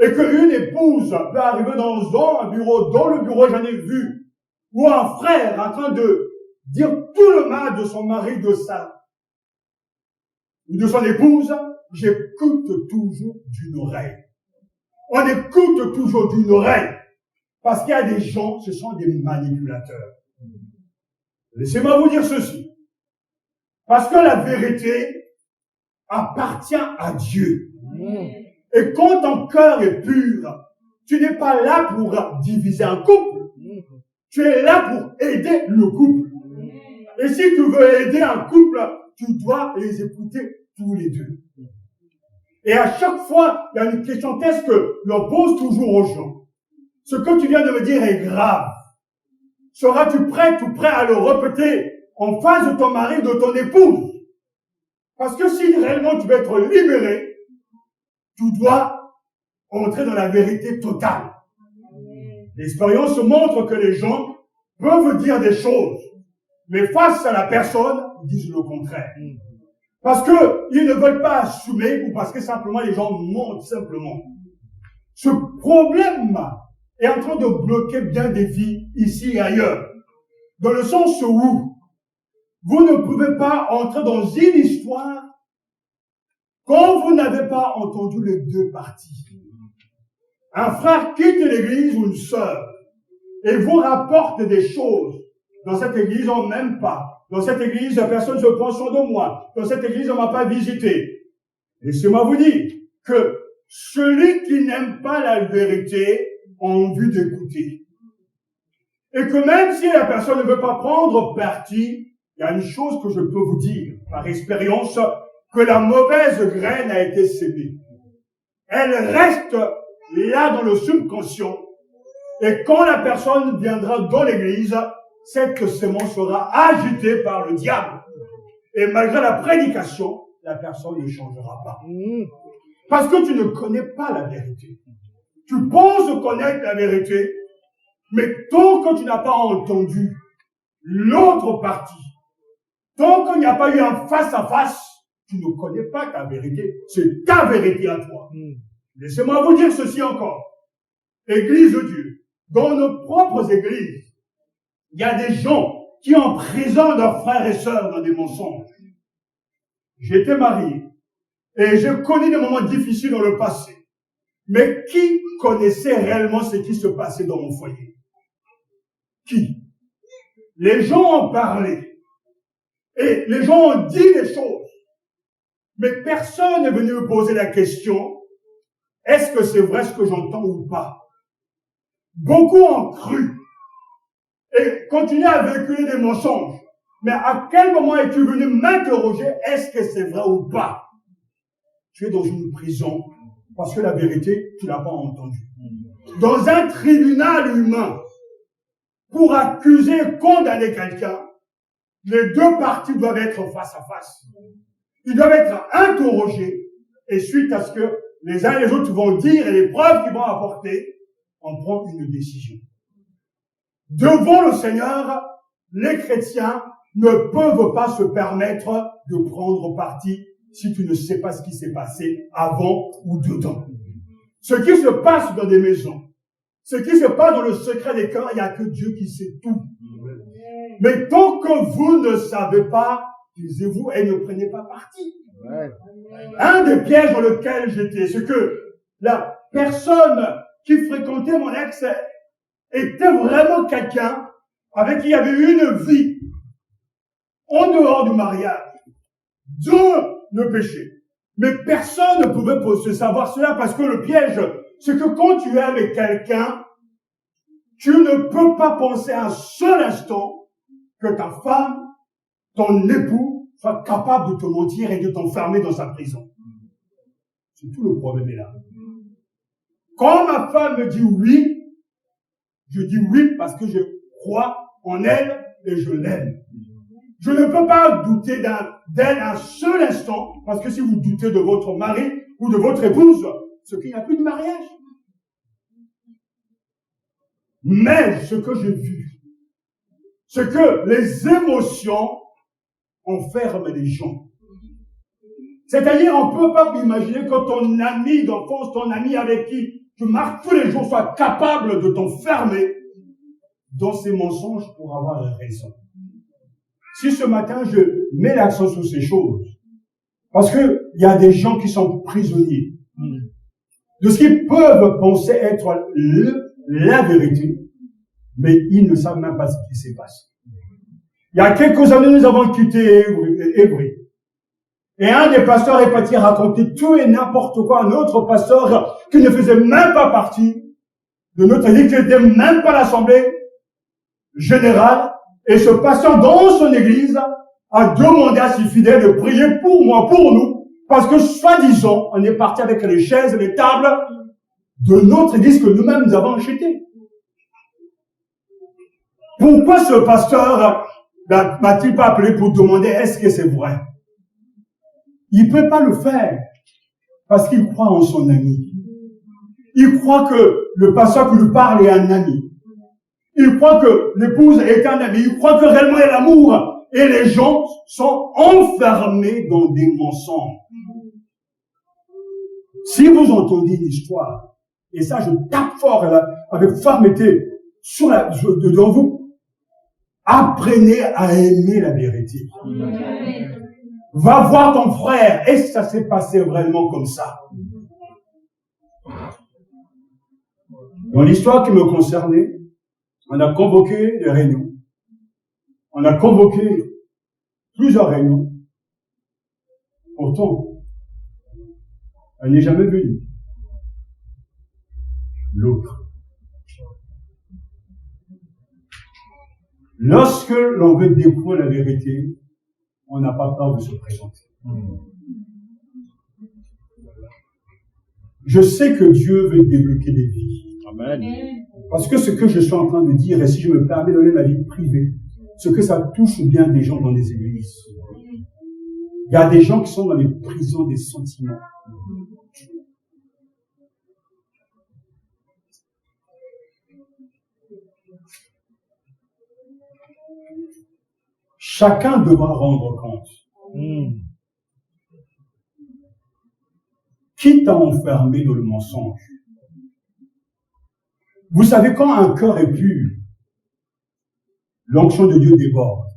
et qu'une épouse peut arriver dans un bureau, dans le bureau j'en ai vu, ou un frère en train de dire tout le mal de son mari, ou de son épouse, j'écoute toujours d'une oreille. On écoute toujours d'une oreille. Parce qu'il y a des gens, ce sont des manipulateurs. Laissez-moi vous dire ceci. Parce que la vérité appartient à Dieu. Et quand ton cœur est pur, tu n'es pas là pour diviser un couple. Tu es là pour aider le couple. Et si tu veux aider un couple, tu dois les écouter tous les deux. Et à chaque fois, il y a une question test que l'on pose toujours aux gens. Ce que tu viens de me dire est grave. Seras-tu prêt ou prêt à le répéter en face de ton mari, de ton épouse? Parce que si réellement tu veux être libéré, tu dois entrer dans la vérité totale. L'expérience montre que les gens peuvent dire des choses, mais face à la personne, ils disent le contraire. Parce que ils ne veulent pas assumer ou parce que simplement les gens mentent simplement. Ce problème est en train de bloquer bien des vies ici et ailleurs. Dans le sens où vous ne pouvez pas entrer dans une histoire quand vous n'avez pas entendu les deux parties. Un frère quitte l'église ou une sœur et vous rapporte des choses. Dans cette église, on m'aime pas. Dans cette église, personne ne se prend soin de moi. Dans cette église, on m'a pas visité. Laissez-moi vous dire que celui qui n'aime pas la vérité a envie d'écouter. Et que même si la personne ne veut pas prendre parti, il y a une chose que je peux vous dire par expérience, que la mauvaise graine a été sémée. Elle reste là dans le subconscient. Et quand la personne viendra dans l'église, cette sémence sera agitée par le diable. Et malgré la prédication, la personne ne changera pas. Parce que tu ne connais pas la vérité. Tu penses connaître la vérité, mais tant que tu n'as pas entendu l'autre partie, tant qu'il n'y a pas eu un face-à-face, tu ne connais pas ta vérité. C'est ta vérité à toi. Laissez-moi vous dire ceci encore. Église de Dieu, dans nos propres églises, il y a des gens qui emprisonnent leurs frères et sœurs dans des mensonges. J'étais marié et j'ai connu des moments difficiles dans le passé. Mais qui connaissait réellement ce qui se passait dans mon foyer? Qui? Les gens ont parlé et les gens ont dit des choses. Mais personne n'est venu me poser la question, est-ce que c'est vrai ce que j'entends ou pas? Beaucoup ont cru et continuent à véhiculer des mensonges. Mais à quel moment es-tu venu m'interroger, est-ce que c'est vrai ou pas? Tu es dans une prison parce que la vérité, tu l'as pas entendue. Dans un tribunal humain, pour accuser et condamner quelqu'un, les deux parties doivent être face à face. Ils doivent être interrogés et suite à ce que les uns et les autres vont dire et les preuves qu'ils vont apporter, on prend une décision. Devant le Seigneur, les chrétiens ne peuvent pas se permettre de prendre parti si tu ne sais pas ce qui s'est passé avant ou dedans. Ce qui se passe dans des maisons, ce qui se passe dans le secret des cœurs, il n'y a que Dieu qui sait tout. Mais tant que vous ne savez pas, taisez-vous et ne prenez pas parti. Un des pièges dans lequel j'étais, c'est que la personne qui fréquentait mon ex était vraiment quelqu'un avec qui il y avait une vie en dehors du mariage, dans le péché. Mais personne ne pouvait se savoir cela parce que le piège, c'est que quand tu aimes quelqu'un, tu ne peux pas penser un seul instant que ta femme, ton époux, soit capable de te mentir et de t'enfermer dans sa prison. C'est tout le problème est là. Quand ma femme me dit oui, je dis oui parce que je crois en elle et je l'aime. Je ne peux pas douter d'elle un seul instant, parce que si vous doutez de votre mari ou de votre épouse, c'est qu'il n'y a plus de mariage. Mais ce que j'ai vu, c'est que les émotions enferment les gens. C'est-à-dire, on ne peut pas imaginer que ton ami d'enfance, ton ami avec qui tu marches tous les jours, soit capable de t'enfermer dans ses mensonges pour avoir raison. Si ce matin, je mets l'accent sur ces choses, parce que il y a des gens qui sont prisonniers de ce qu'ils peuvent penser être la vérité, mais ils ne savent même pas ce qui s'est passé. Il y a quelques années, nous avons quitté Évry. Et un des pasteurs est parti raconter tout et n'importe quoi à un autre pasteur qui ne faisait même pas partie de notre église, qui n'était même pas à l'assemblée. général, et ce pasteur dans son église a demandé à ses fidèles de prier pour moi, pour nous, parce que soi-disant, on est parti avec les chaises et les tables de notre église que nous-mêmes nous avons achetées. Pourquoi ce pasteur m'a-t-il pas appelé pour demander est-ce que c'est vrai? Il peut pas le faire parce qu'il croit en son ami. Il croit que le pasteur qui lui parle est un ami. Il croit que l'épouse est un ami. Il croit que réellement il y a l'amour. Et les gens sont enfermés dans des mensonges. Si vous entendez une histoire, et ça je tape fort là, avec fermeté devant vous, apprenez à aimer la vérité. Va voir ton frère. Est-ce que ça s'est passé vraiment comme ça? Dans l'histoire qui me concernait, on a convoqué des réunions. On a convoqué plusieurs réunions. Pourtant, elle n'est jamais venue. L'autre. Lorsque l'on veut découvrir la vérité, on n'a pas peur de se présenter. Je sais que Dieu veut débloquer des vies. Amen. Parce que ce que je suis en train de dire, et si je me permets de donner ma vie privée, ce que ça touche bien des gens dans les églises. Il y a des gens qui sont dans les prisons des sentiments. Chacun devra rendre compte. Quitte à enfermer dans le mensonge. Vous savez, quand un cœur est pur, l'onction de Dieu déborde.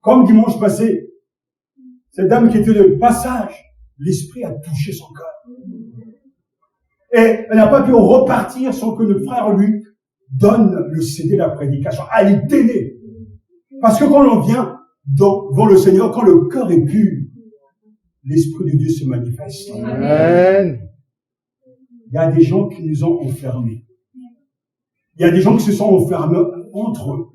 Comme dimanche passé, cette dame qui était de passage, l'Esprit a touché son cœur. Et elle n'a pas pu repartir sans que le frère lui donne le CD de la prédication. Elle est télé. Parce que quand l'on vient devant le Seigneur, quand le cœur est pur, l'Esprit de Dieu se manifeste. Amen. Il y a des gens qui nous ont enfermés. Il y a des gens qui se sont enfermés entre eux.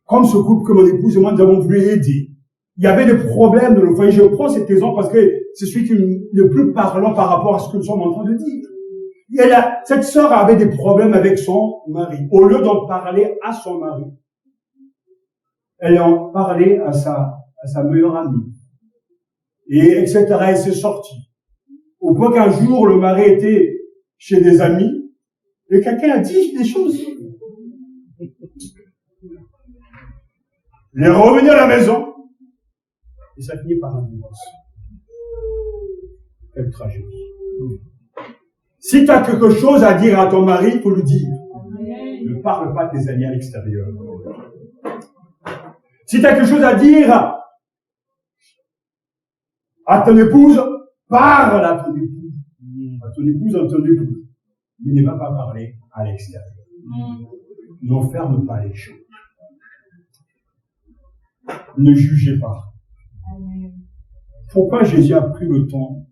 Comme ce couple que mon épouse et moi nous avons voulu aider. Il y avait des problèmes dans le foyer. Je prends cet exemple parce que c'est celui qui est le plus parlant par rapport à ce que nous sommes en train de dire. Cette sœur avait des problèmes avec son mari. Au lieu d'en parler à son mari, elle en parlait à sa meilleure amie. Et etc. Elle s'est sortie. Au point qu'un jour, le mari était chez des amis et quelqu'un a dit des choses. Il est revenu à la maison et ça finit par un divorce. Quelle tragédie. Si tu as quelque chose à dire à ton mari, il faut le dire. Ne parle pas de tes amis à l'extérieur. Si tu as quelque chose à dire à ton épouse, parle à ton épouse. À ton épouse, à ton épouse. Mais ne va pas parler à l'extérieur. N'enferme pas les gens. Ne jugez pas. Pourquoi Jésus a pris le temps,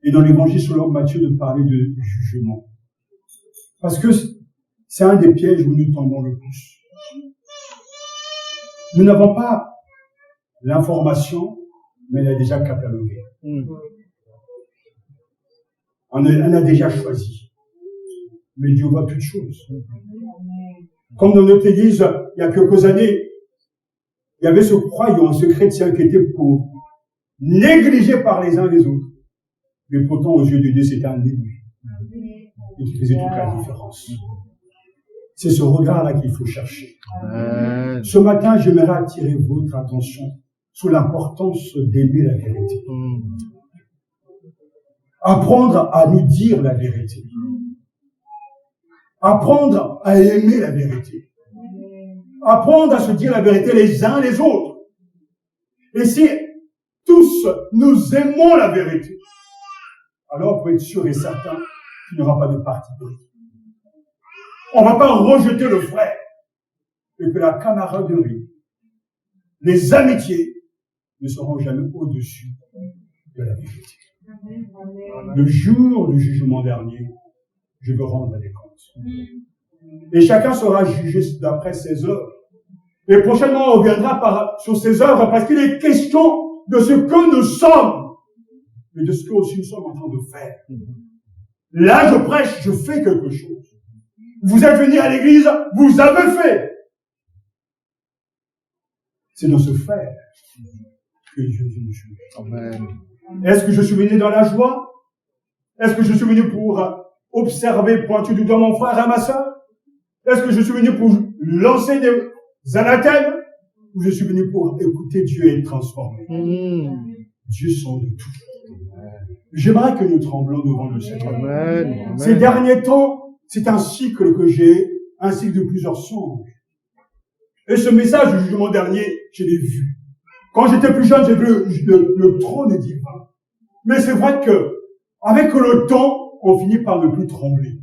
et dans l'évangile selon Matthieu, de parler de jugement? Parce que c'est un des pièges où nous tombons le plus. Nous n'avons pas l'information, mais elle est déjà cataloguée. On a déjà choisi. Mais Dieu voit toutes choses. Comme dans notre église, il y a quelques années, il y avait ce croyant, ce chrétien qui était pauvre, négligé par les uns et les autres. Mais pourtant, aux yeux de Dieu, c'était un élu. Et qui faisait toute la différence. C'est ce regard-là qu'il faut chercher. Ce matin, j'aimerais attirer votre attention sur l'importance d'aimer la vérité. Apprendre à nous dire la vérité. Apprendre à aimer la vérité. Apprendre à se dire la vérité les uns les autres. Et si tous nous aimons la vérité, alors on peut être sûr et certain qu'il n'y aura pas de parti pris. On ne va pas rejeter le frère. Et que la camaraderie, les amitiés ne seront jamais au-dessus de la vérité. Le jour du jugement dernier, je veux rendre des comptes. Et chacun sera jugé d'après ses œuvres. Et prochainement, on reviendra sur ses œuvres parce qu'il est question de ce que nous sommes, mais de ce que aussi nous sommes en train de faire. Là, je prêche, je fais quelque chose. Vous êtes venus à l'église, vous avez fait. C'est dans ce faire que Dieu nous juge. Amen. Est-ce que je suis venu dans la joie? Est-ce que je suis venu pour observer, pointer du doigt mon frère et ma soeur? Est-ce que je suis venu pour lancer des anathèmes? Ou je suis venu pour écouter Dieu et le transformer? Dieu sent de tout. J'aimerais que nous tremblons devant le Seigneur. Amen. Ces derniers temps, c'est un cycle que j'ai, un cycle de plusieurs songes. Et ce message du jugement dernier, je l'ai vu. Quand j'étais plus jeune, j'ai vu le trône divin. Mais c'est vrai que, avec le temps, on finit par ne plus trembler.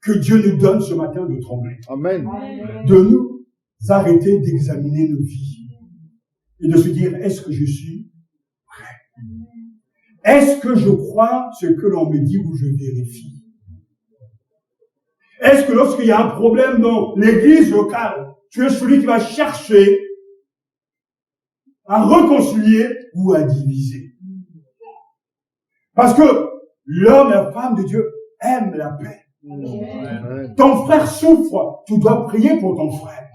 Que Dieu nous donne ce matin de trembler. Amen. De nous arrêter d'examiner nos vies. Et de se dire, est-ce que je suis prêt? Est-ce que je crois ce que l'on me dit ou je vérifie? Est-ce que lorsqu'il y a un problème dans l'église locale, tu es celui qui va chercher à réconcilier ou à diviser? Parce que l'homme et la femme de Dieu aiment la paix. Amen. Ton frère souffre, tu dois prier pour ton frère.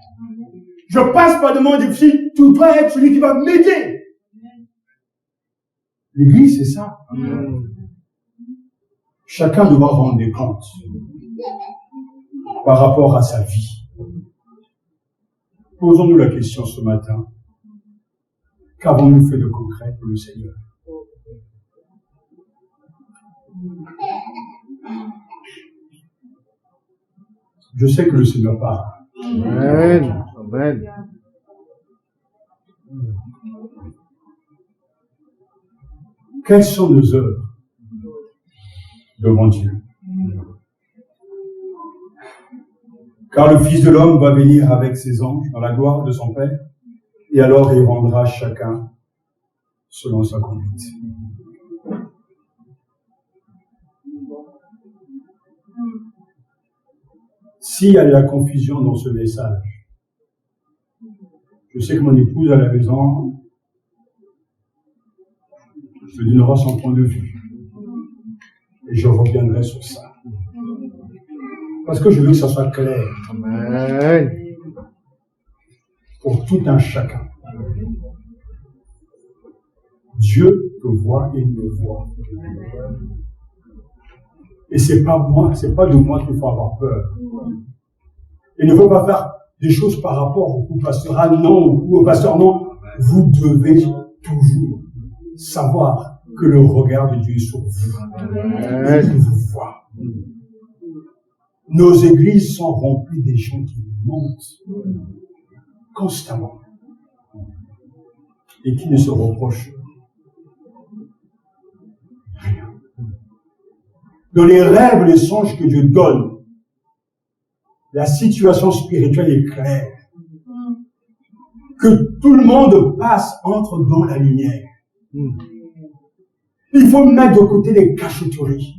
Je passe par devant des filles, tu dois être celui qui va m'aider. L'église, c'est ça. Amen. Chacun doit rendre des comptes par rapport à sa vie. Posons-nous la question ce matin. Qu'avons-nous fait de concret pour le Seigneur? Je sais que le Seigneur parle. Amen. Amen. Quelles sont nos œuvres devant Dieu? Car le Fils de l'homme va venir avec ses anges dans la gloire de son Père, et alors il rendra chacun selon sa conduite. S'il y a de la confusion dans ce message, je sais que mon épouse à la maison me donnera son point de vue. Et je reviendrai sur ça. Parce que je veux que ça soit clair. Amen. Pour tout un chacun. Dieu te voit et me voit. Et c'est pas moi, c'est pas de moi qu'il faut avoir peur. Il ne faut pas faire des choses par rapport au pasteur ah non ou au pasteur non. Vous devez toujours savoir que le regard de Dieu est sur vous. Il vous voit. Nos églises sont remplies des gens qui mentent constamment et qui ne se reprochent rien. Dans les rêves, les songes que Dieu donne, la situation spirituelle est claire. Que tout le monde entre dans la lumière. Il faut mettre de côté les cachotteries.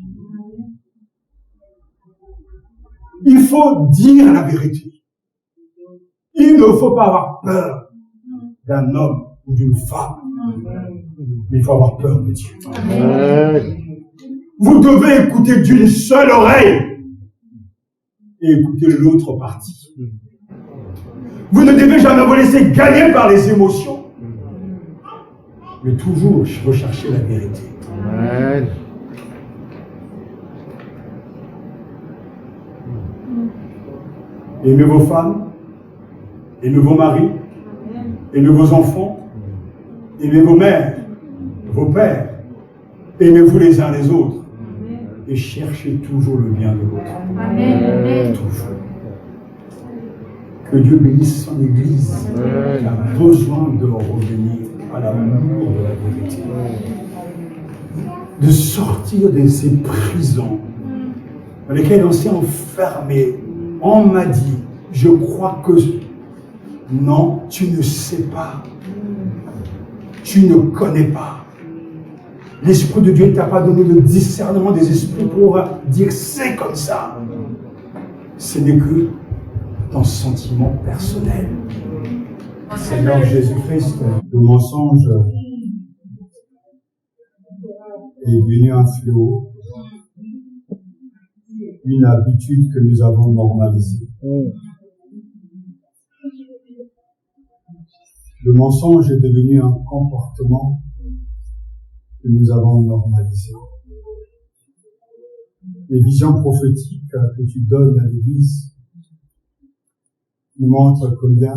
Il faut dire la vérité. Il ne faut pas avoir peur d'un homme ou d'une femme. Mais il faut avoir peur de Dieu. Vous devez écouter d'une seule oreille et écouter l'autre partie. Vous ne devez jamais vous laisser gagner par les émotions, mais toujours rechercher la vérité. Amen. Aimez vos femmes, aimez vos maris, aimez vos enfants, aimez vos mères, vos pères, aimez-vous les uns les autres et cherchez toujours le bien de l'autre. Toujours. Que Dieu bénisse son Église qui a besoin de revenir à l'amour de la vérité. De sortir de ces prisons dans lesquelles on s'est enfermé. On m'a dit, je crois que non, tu ne sais pas. Tu ne connais pas. L'Esprit de Dieu ne t'a pas donné le discernement des esprits pour dire c'est comme ça. ce n'est que ton sentiment personnel. Seigneur Jésus-Christ, le mensonge est devenu un fléau, une habitude que nous avons normalisée. Le mensonge est devenu un comportement que nous avons normalisé. Les visions prophétiques que tu donnes à l'Église nous montrent combien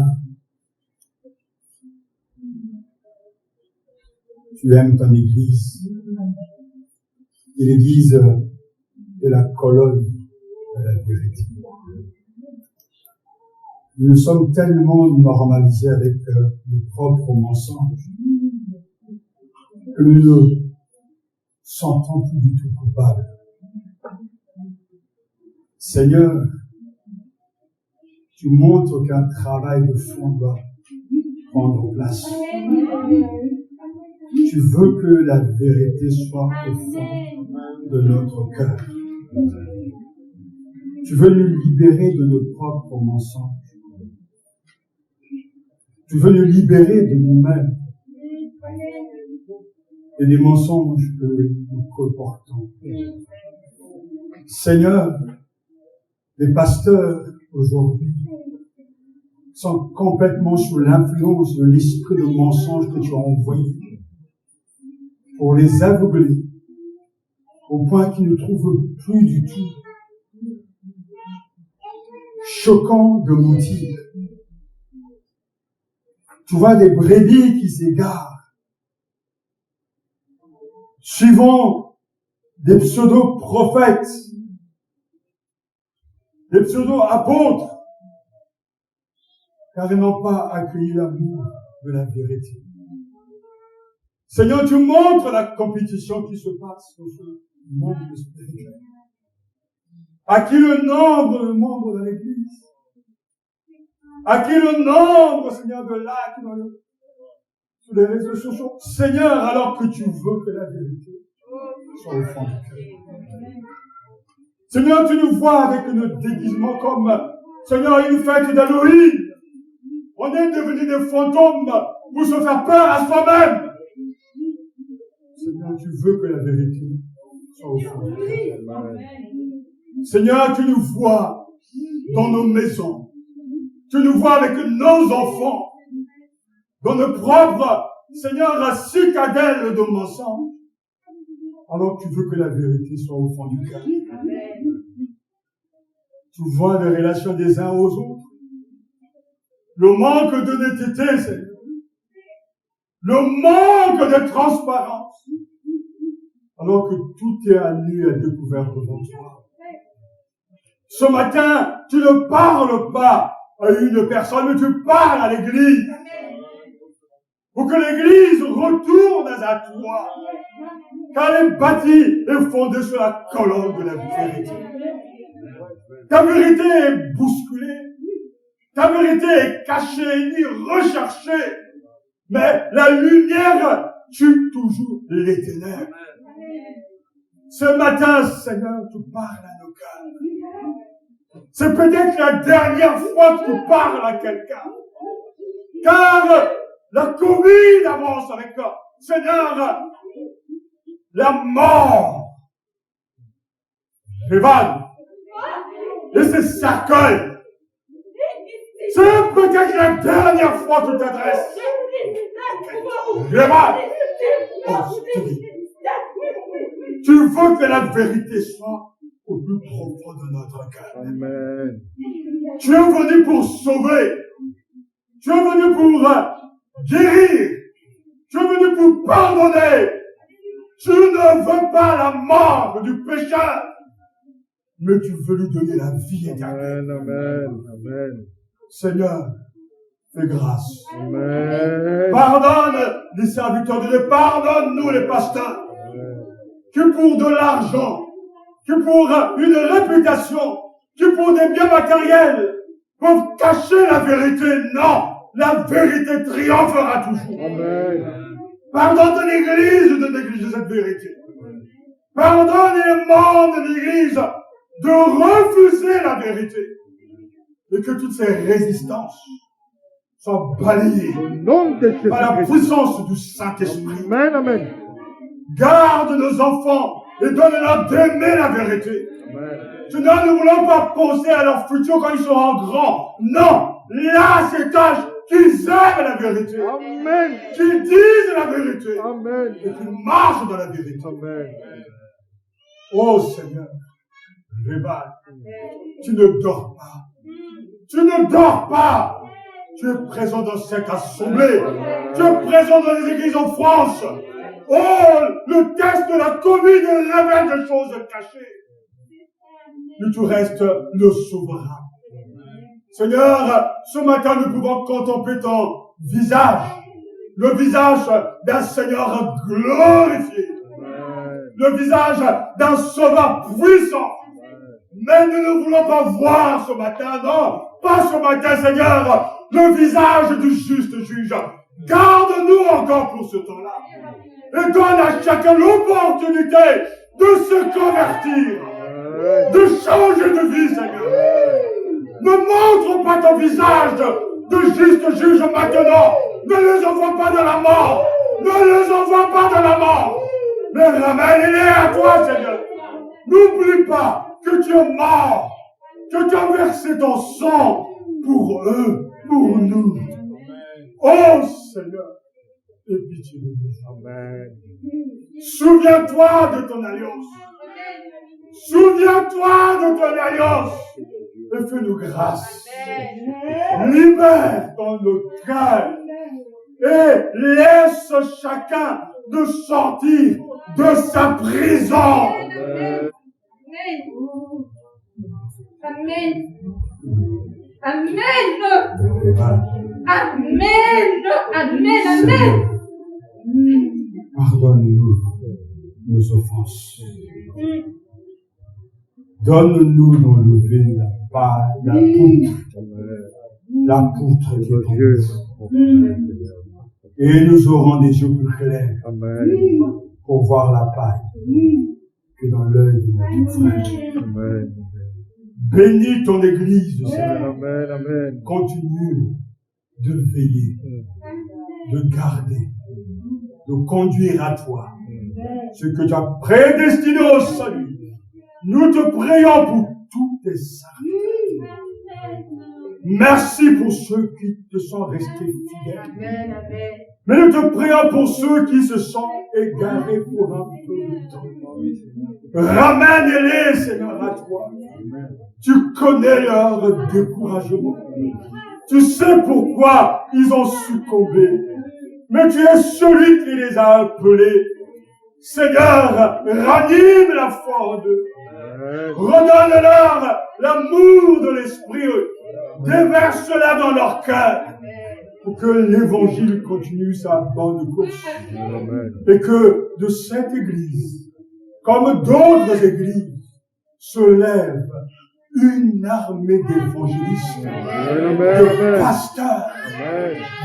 tu aimes ton Église. Et l'Église est la colonne de la vérité. Nous sommes tellement normalisés avec nos propres mensonges que nous ne sentons plus du tout coupables. Seigneur, tu montres qu'un travail de fond doit prendre place. Tu veux que la vérité soit au fond de notre cœur. Tu veux nous libérer de nos propres mensonges. Tu veux nous libérer de nous-mêmes et des mensonges que nous colportons. Seigneur, les pasteurs aujourd'hui sont complètement sous l'influence de l'esprit de mensonge que tu as envoyé pour les aveugler au point qu'ils ne trouvent plus du tout choquant de motifs. Tu vois des brebis qui s'égarent, suivant des pseudo-prophètes, des pseudo-apôtres, car ils n'ont pas accueilli l'amour de la vérité. Seigneur, tu montres la compétition qui se passe dans ce monde spirituel. À qui le nombre de membres de l'Église? À qui le nombre, Seigneur, de likes sur les réseaux sociaux? Seigneur, alors que tu veux que la vérité soit au fond du cœur. Seigneur, tu nous vois avec notre déguisement comme, Seigneur, une fête d'Halloween. On est devenus des fantômes pour se faire peur à soi-même. Seigneur, tu veux que la vérité soit au fond du cœur. Seigneur, tu nous vois dans nos maisons. Tu nous vois avec nos enfants, dans nos propres, Seigneur, citadelles de mensonges. Alors tu veux que la vérité soit au fond du cœur. Tu vois les relations des uns aux autres. Le manque d'honnêteté, Seigneur. Le manque de transparence. Alors que tout est à nu et à découvert devant toi. Ce matin, tu ne parles pas à une personne, mais tu parles à l'Église. Pour que l'Église retourne à toi. Car elle est bâtie et fondée sur la colonne de la vérité. Ta vérité est bousculée. Ta vérité est cachée ni recherchée. Mais la lumière tue toujours les ténèbres. Ce matin, Seigneur, tu parles à nos cœurs. C'est peut-être la dernière fois que tu parles à quelqu'un. Car la Covid avance avec toi. Seigneur, la mort évade et ses cercueils. C'est peut-être la dernière fois que tu t'adresses. Tu veux que la vérité soit au plus profond de notre cœur. Amen. Tu es venu pour sauver. Tu es venu pour guérir. Tu es venu pour pardonner. Tu ne veux pas la mort du pécheur, mais tu veux lui donner la vie éternelle. Amen. Amen. Seigneur, fais grâce. Amen. Pardonne les serviteurs de Dieu. Pardonne-nous les pasteurs. Amen. Que pour de l'argent, que pour une réputation, que pour des biens matériels, peuvent cacher la vérité. Non, la vérité triomphera toujours. Amen. Pardonne l'Église de négliger cette vérité. Pardonne les membres de l'Église de refuser la vérité et que toutes ces résistances soient balayées Au nom de Jésus. par la puissance du Saint-Esprit. Amen, amen. Garde nos enfants et donne-leur d'aimer la vérité. Amen. Seigneur, nous ne voulons pas penser à leur futur quand ils seront grands. Non, là, cet âge qu'ils aiment la vérité, Amen. qu'ils disent la vérité Amen. et qu'ils marchent dans la vérité. Amen. Oh Seigneur, Réval, tu ne dors pas. Tu ne dors pas. Tu es présent dans cette assemblée. Tu es présent dans les églises en France. Oh, le test de la Covid révèle des choses cachées. Mais tu restes le souverain. Seigneur, ce matin, nous pouvons contempler ton visage. Le visage d'un Seigneur glorifié. Le visage d'un sauveur puissant. Mais nous ne voulons pas voir ce matin, non, pas ce matin, Seigneur, le visage du juste juge. Garde-nous encore pour ce temps-là. Et donne à chacun l'opportunité de se convertir, de changer de vie, Seigneur. Ne montre pas ton visage de juste juge maintenant. Ne les envoie pas dans la mort. Ne les envoie pas dans la mort. Mais ramène-les à toi, Seigneur. N'oublie pas que tu es mort, que tu as versé ton sang pour eux, pour nous. Oh Seigneur, aie pitié de nous. Amen. Souviens-toi de ton alliance. Souviens-toi de ton alliance et fais-nous grâce. Libère dans nos cœurs et laisse chacun de sortir de sa prison. Amen. Amen. Amen. Amen. Amen. Pardonne-nous nos offenses. Donne-nous d'enlever la paille, la poutre qui est en nous. Et nous aurons des yeux plus clairs pour voir la paille que dans l'œil de notre frère. Amen. Bénis ton Église, Seigneur. Amen. Amen. Continue de veiller, de garder, de conduire à toi ce que tu as prédestiné au salut. Nous te prions pour tous tes serviteurs. Merci pour ceux qui te sont restés fidèles. Mais nous te prions pour ceux qui se sont égarés pour un peu de temps. Ramène-les, Seigneur, à toi. Tu connais leur découragement. Tu sais pourquoi ils ont succombé. Mais tu es celui qui les a appelés. Seigneur, ranime la foi en eux. Redonne-leur l'amour de l'Esprit. Déverse-la dans leur cœur. Pour que l'évangile continue sa bonne course. Et que de cette église, comme d'autres églises, se lève une armée d'évangélistes, de pasteurs,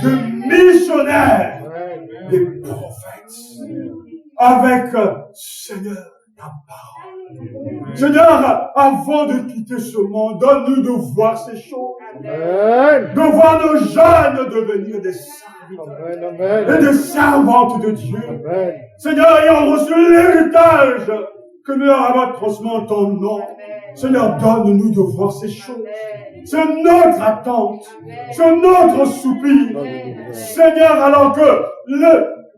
de missionnaires, des prophètes, avec, Seigneur, ta parole. Seigneur, avant de quitter ce monde, donne-nous de voir ces choses, de voir nos jeunes devenir des serviteurs et des servantes de Dieu. Seigneur, ayant reçu l'héritage que nous leur avons transmis en ton nom, Seigneur, donne-nous de voir ces choses. C'est notre attente. C'est notre soupir. Seigneur, alors que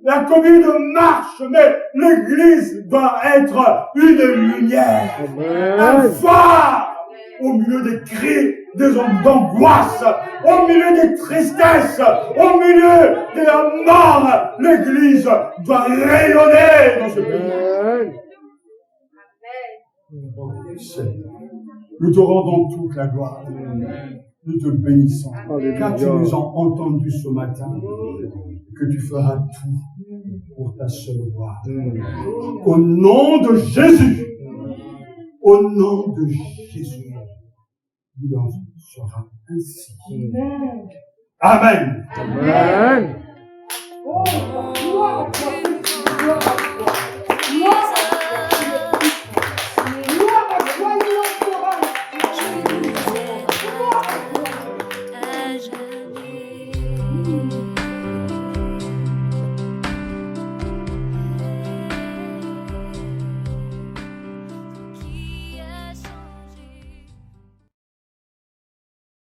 la Covid marche, mais l'Église doit être une lumière. Un phare au milieu des cris, des hommes d'angoisse, au milieu des tristesses, au milieu de la mort. L'Église doit rayonner dans ce pays. Nous te rendons toute la gloire. Nous te bénissons. Car tu nous as entendus ce matin. Que tu feras tout pour ta seule gloire. Au nom de Jésus. Au nom de Jésus. Il en sera ainsi. Amen. Amen. Oh, gloire à toi.